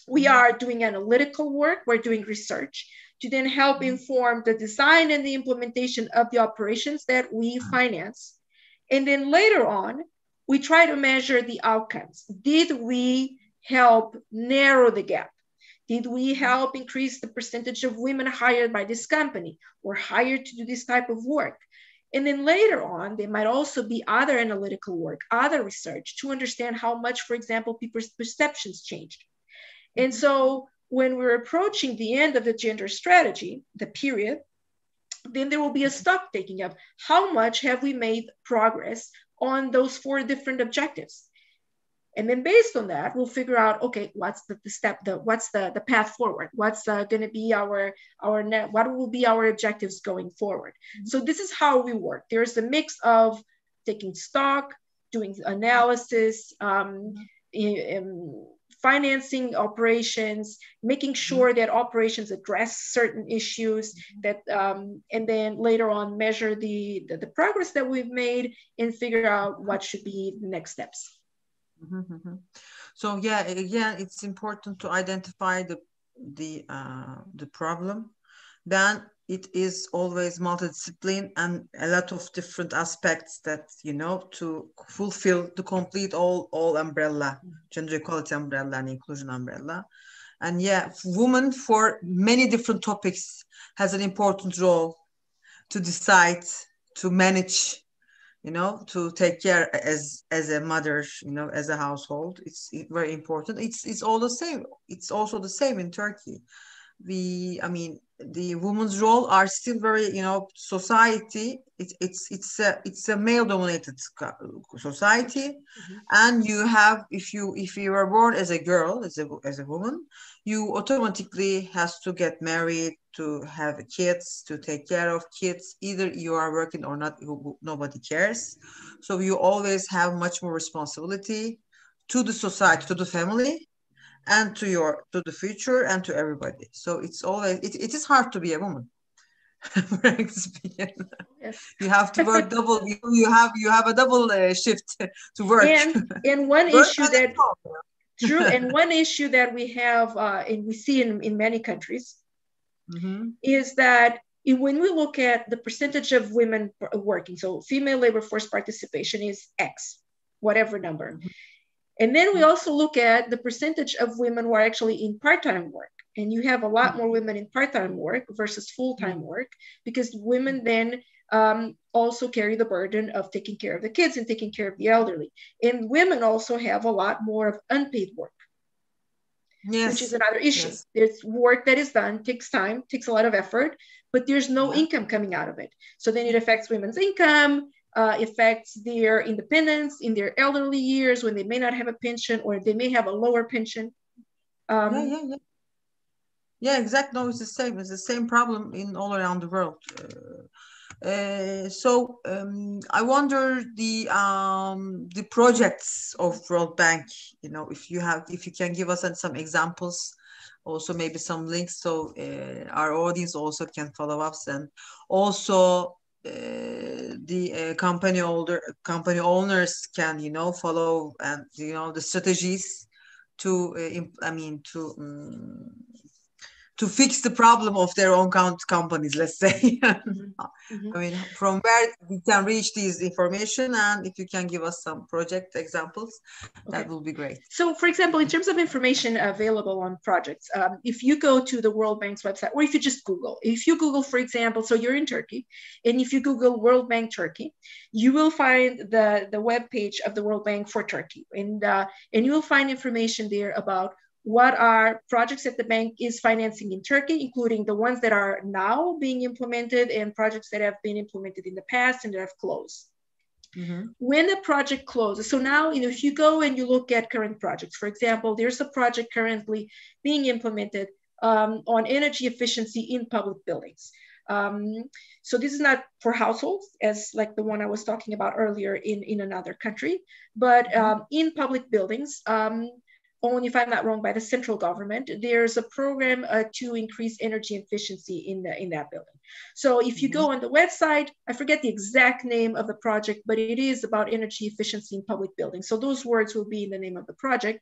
We are doing analytical work. We're doing research to then help inform the design and the implementation of the operations that we finance. And then later on, we try to measure the outcomes. Did we help narrow the gap? Did we help increase the percentage of women hired by this company or hired to do this type of work? And then later on, there might also be other analytical work, other research to understand how much, for example, people's perceptions changed. And so when we're approaching the end of the gender strategy, the period, then there will be a stock taking of how much have we made progress on those 4 different objectives. And then based on that, we'll figure out, okay, what's the step, what's the path forward? What's going to be what will be our objectives going forward? So this is how we work. There's a mix of taking stock, doing analysis, financing operations, making sure that operations address certain issues, that and then later on measure the progress that we've made and figure out what should be the next steps. So yeah, again, it's important to identify the problem. Then it is always multidiscipline and a lot of different aspects that, you know, to complete all umbrella, gender equality umbrella and inclusion umbrella. And yeah, women for many different topics has an important role to decide, to manage, you know, to take care as a mother, you know, as a household. It's very important. It's all the same. It's also the same in Turkey. The women's role are still very, you know, society. It's a male dominated society, and you have, if you are born as a girl, as a woman, you automatically has to get married, to have kids, to take care of kids. Either you are working or not, nobody cares. So you always have much more responsibility to the society, to the family, and to the future, and to everybody. So it's always it is hard to be a woman. Yes. You have to work double. You have a double shift to work. And one issue that true, and one issue that we have and we see in many countries is that when we look at the percentage of women working, so female labor force participation is X, whatever number. And then we also look at the percentage of women who are actually in part-time work. And you have a lot more women in part-time work versus full-time work, because women then also carry the burden of taking care of the kids and taking care of the elderly. And women also have a lot more of unpaid work, which is another issue. There's work that is done, takes time, takes a lot of effort, but there's no income coming out of it. So then it affects women's income, affects their independence in their elderly years, when they may not have a pension, or they may have a lower pension. Yeah, exactly. No, it's the same. It's the same problem in all around the world. So I wonder the projects of World Bank. You know, if you can give us some examples, also maybe some links, so our audience also can follow up, and also the company owners can, you know, follow, and you know, the strategies to to fix the problem of their own companies, let's say. I mean, from where we can reach these information, and if you can give us some project examples, that will be great. So, for example, in terms of information available on projects, if you go to the World Bank's website, or if you just Google, for example, so you're in Turkey, and if you Google World Bank Turkey, you will find the web page of the World Bank for Turkey, and you will find information there about what are projects that the bank is financing in Turkey, including the ones that are now being implemented and projects that have been implemented in the past and that have closed. When a project closes, so now, you know, if you go and you look at current projects, for example, there's a project currently being implemented on energy efficiency in public buildings. So this is not for households, as like the one I was talking about earlier in another country, but in public buildings, owned, if I'm not wrong, by the central government, there's a program to increase energy efficiency in that building. So if you go on the website, I forget the exact name of the project, but it is about energy efficiency in public buildings. So those words will be in the name of the project.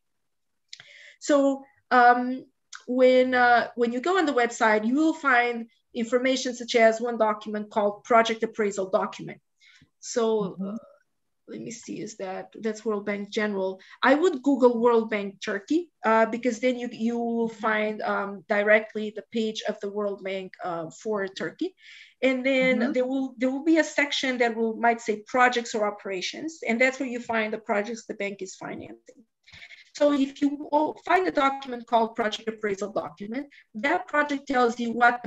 So when you go on the website, you will find information such as one document called project appraisal document. So let me see, that's World Bank General. I would Google World Bank Turkey because then you will find directly the page of the World Bank for Turkey. And then there will be a section that might say projects or operations. And that's where you find the projects the bank is financing. So if you find a document called project appraisal document, that project tells you what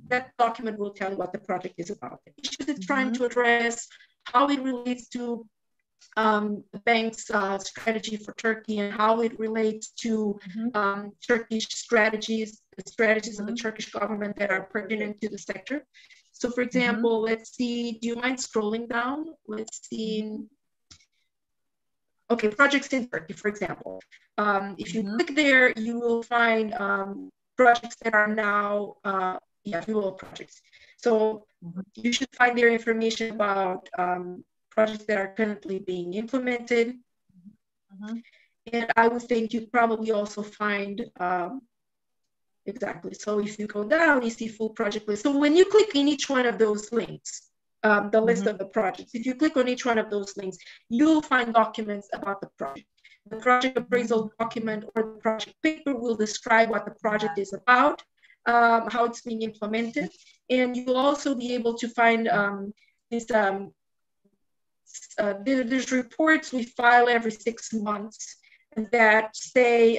that document will tell you what the project is about, the issues it's trying to address, how it relates to the bank's strategy for Turkey and how it relates to Turkish strategies, the strategies of the Turkish government that are pertinent to the sector. So for example, let's see, do you mind scrolling down? Let's see. Okay, projects in Turkey, for example. If you click there, you will find projects that are now, fuel projects. So you should find their information about projects that are currently being implemented. And I would think you'd probably also find, exactly. So if you go down, you see full project list. So when you click in each one of those links, the list of the projects, if you click on each one of those links, you'll find documents about the project. The project appraisal document or the project paper will describe what the project is about, how it's being implemented. And you'll also be able to find there's reports we file every 6 months that say,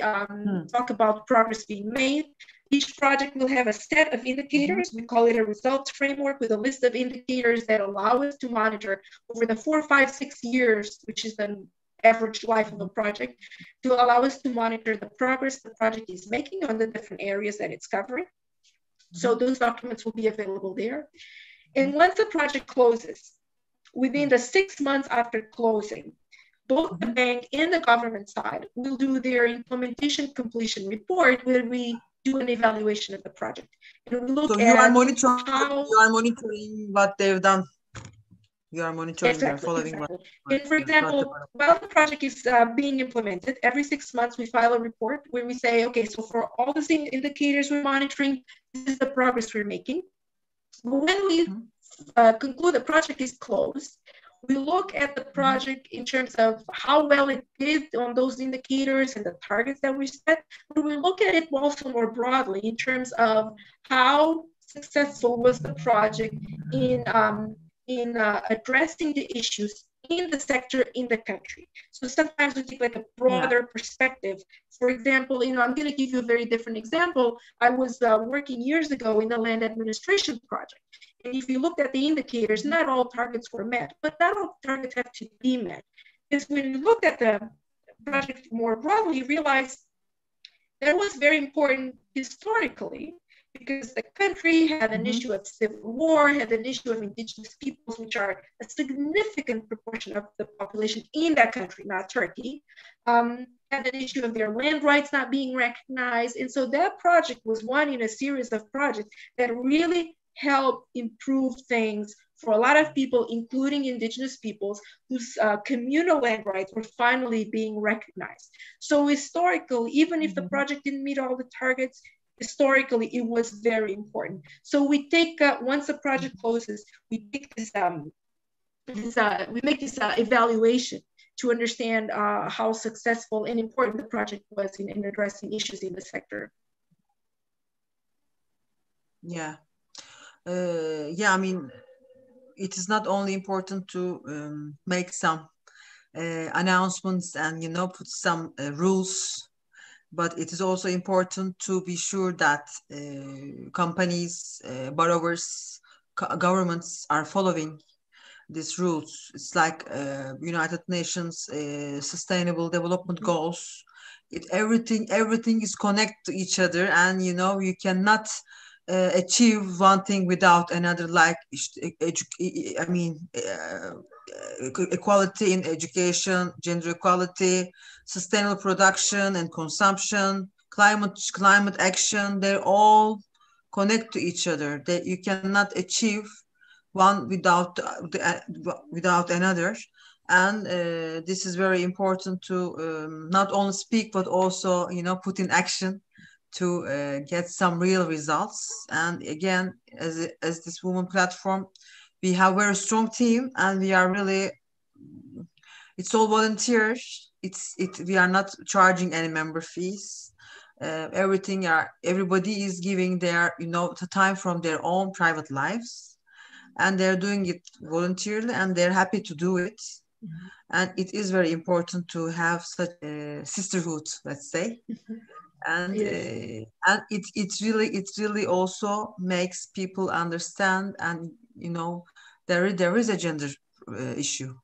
talk about progress being made. Each project will have a set of indicators. We call it a results framework with a list of indicators that allow us to monitor over the 4, 5, 6 years, which is the average life of a project, to allow us to monitor the progress the project is making on the different areas that it's covering. So those documents will be available there. And once the project closes, within the 6 months after closing, both the bank and the government side will do their implementation completion report where we do an evaluation of the project. And we look so you are monitoring what they've done. You are monitoring, you're following what. And for example, while the project is being implemented, every 6 months we file a report where we say, okay, so for all the same indicators we're monitoring, this is the progress we're making. But when we conclude the project is closed, we look at the project in terms of how well it did on those indicators and the targets that we set, but we look at it also more broadly in terms of how successful was the project in addressing the issues in the sector, in the country. So sometimes we take like a broader perspective. For example, I'm going to give you a very different example. I was working years ago in the land administration project. And if you looked at the indicators, not all targets were met, but not all targets have to be met. Because when you looked at the project more broadly, you realized that was very important historically, because the country had an issue of civil war, had an issue of indigenous peoples, which are a significant proportion of the population in that country, not Turkey, had an issue of their land rights not being recognized. And so that project was one in a series of projects that really helped improve things for a lot of people, including indigenous peoples, whose communal land rights were finally being recognized. So historically, even if the project didn't meet all the targets, historically, it was very important. So we take, once the project closes, we take this, we make this evaluation to understand how successful and important the project was in addressing issues in the sector. Yeah. I mean, it is not only important to make some announcements and, put some rules, but it is also important to be sure that companies, borrowers, governments are following these rules. It's like United Nations Sustainable Development Goals. Everything is connected to each other, and you cannot achieve one thing without another, like equality in education, gender equality, sustainable production and consumption, climate action. They're all connect to each other. You cannot achieve one without another. And this is very important to not only speak, but also put in action to get some real results. And again, as this woman platform, we have a very strong team, and we are really, it's all volunteers. We are not charging any member fees. Everybody is giving their the time from their own private lives, and they're doing it voluntarily, and they're happy to do it. And it is very important to have such a sisterhood, let's say. And and it really also makes people understand, and there is a gender issue.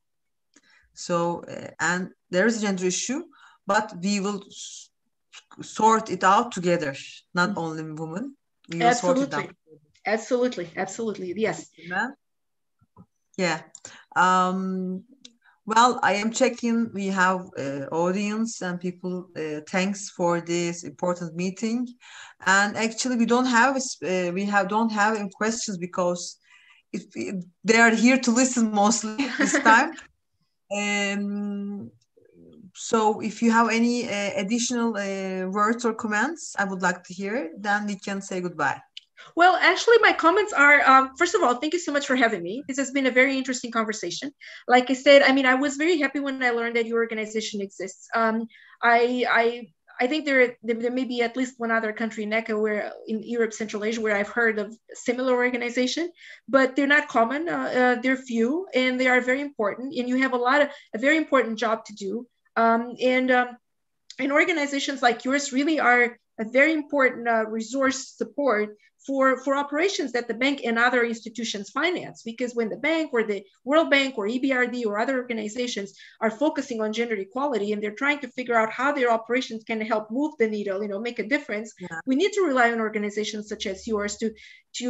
So, and there is a gender issue, but we will sort it out together, not only women. We will sort it out. Absolutely. Yes. Yeah. Well, I am checking. We have audience and people. Thanks for this important meeting. And actually, we don't have don't have any questions because they are here to listen mostly this time. So if you have any additional words or comments, I would like to hear. Then we can say goodbye. Well, actually, my comments are, first of all, thank you so much for having me. This has been a very interesting conversation. Like I said, I mean, I was very happy when I learned that your organization exists. I think there may be at least one other country, NECA, where in Europe, Central Asia, where I've heard of similar organization, but they're not common. They're few, and they are very important. And you have a very important job to do. And organizations like yours really are a very important resource support for operations that the bank and other institutions finance. Because when the bank or the World Bank or EBRD or other organizations are focusing on gender equality and they're trying to figure out how their operations can help move the needle, make a difference, we need to rely on organizations such as yours to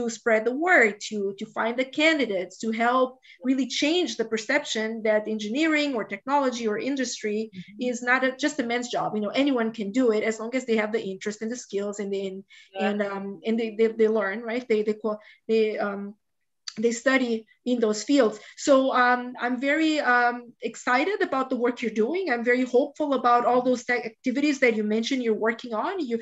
spread the word, to find the candidates, to help really change the perception that engineering or technology or industry is not just a men's job. Anyone can do it as long as they have the interest and the skills and they learn, right? They study in those fields. So I'm very excited about the work you're doing. I'm very hopeful about all those activities that you mentioned you're working on. You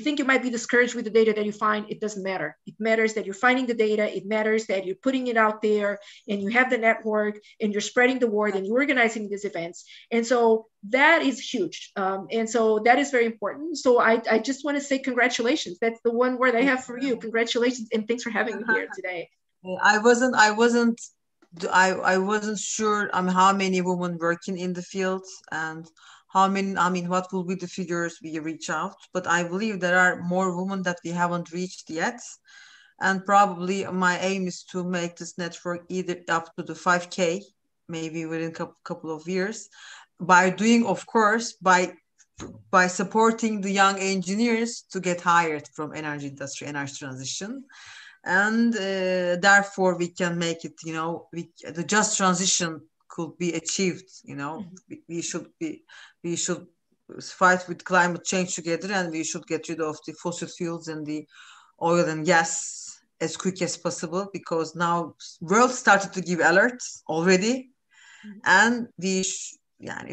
think you might be discouraged with the data that you find. It doesn't matter. It matters that you're finding the data. It matters that you're putting it out there and you have the network and you're spreading the word and you're organizing these events. And so that is huge. And so that is very important. So I just want to say congratulations. That's the one word I have for you. Congratulations. And thanks for having me here today. I wasn't sure how many women working in the field and what will be the figures we reach out, but I believe there are more women that we haven't reached yet. And probably my aim is to make this network either up to the 5K, maybe within a couple of years, by doing, of course, by supporting the young engineers to get hired from energy industry, energy transition. And therefore we can make it, the just transition could be achieved. We should fight with climate change together, and we should get rid of the fossil fuels and the oil and gas as quick as possible, because now world started to give alerts already. And if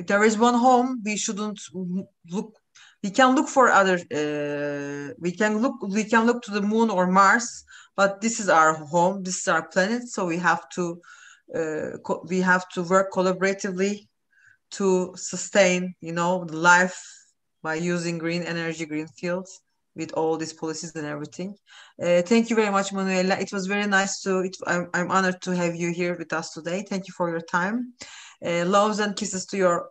there is one home, we shouldn't look. We can look for other. We can look to the moon or Mars, but this is our home. This is our planet. So we have to work collaboratively to sustain, the life by using green energy, green fields, with all these policies and everything. Thank you very much, Manuela. It was very nice I'm honored to have you here with us today. Thank you for your time. Loves and kisses to your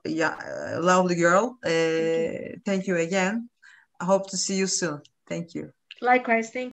lovely girl. Thank you again. I hope to see you soon. Thank you. Likewise. Thank you.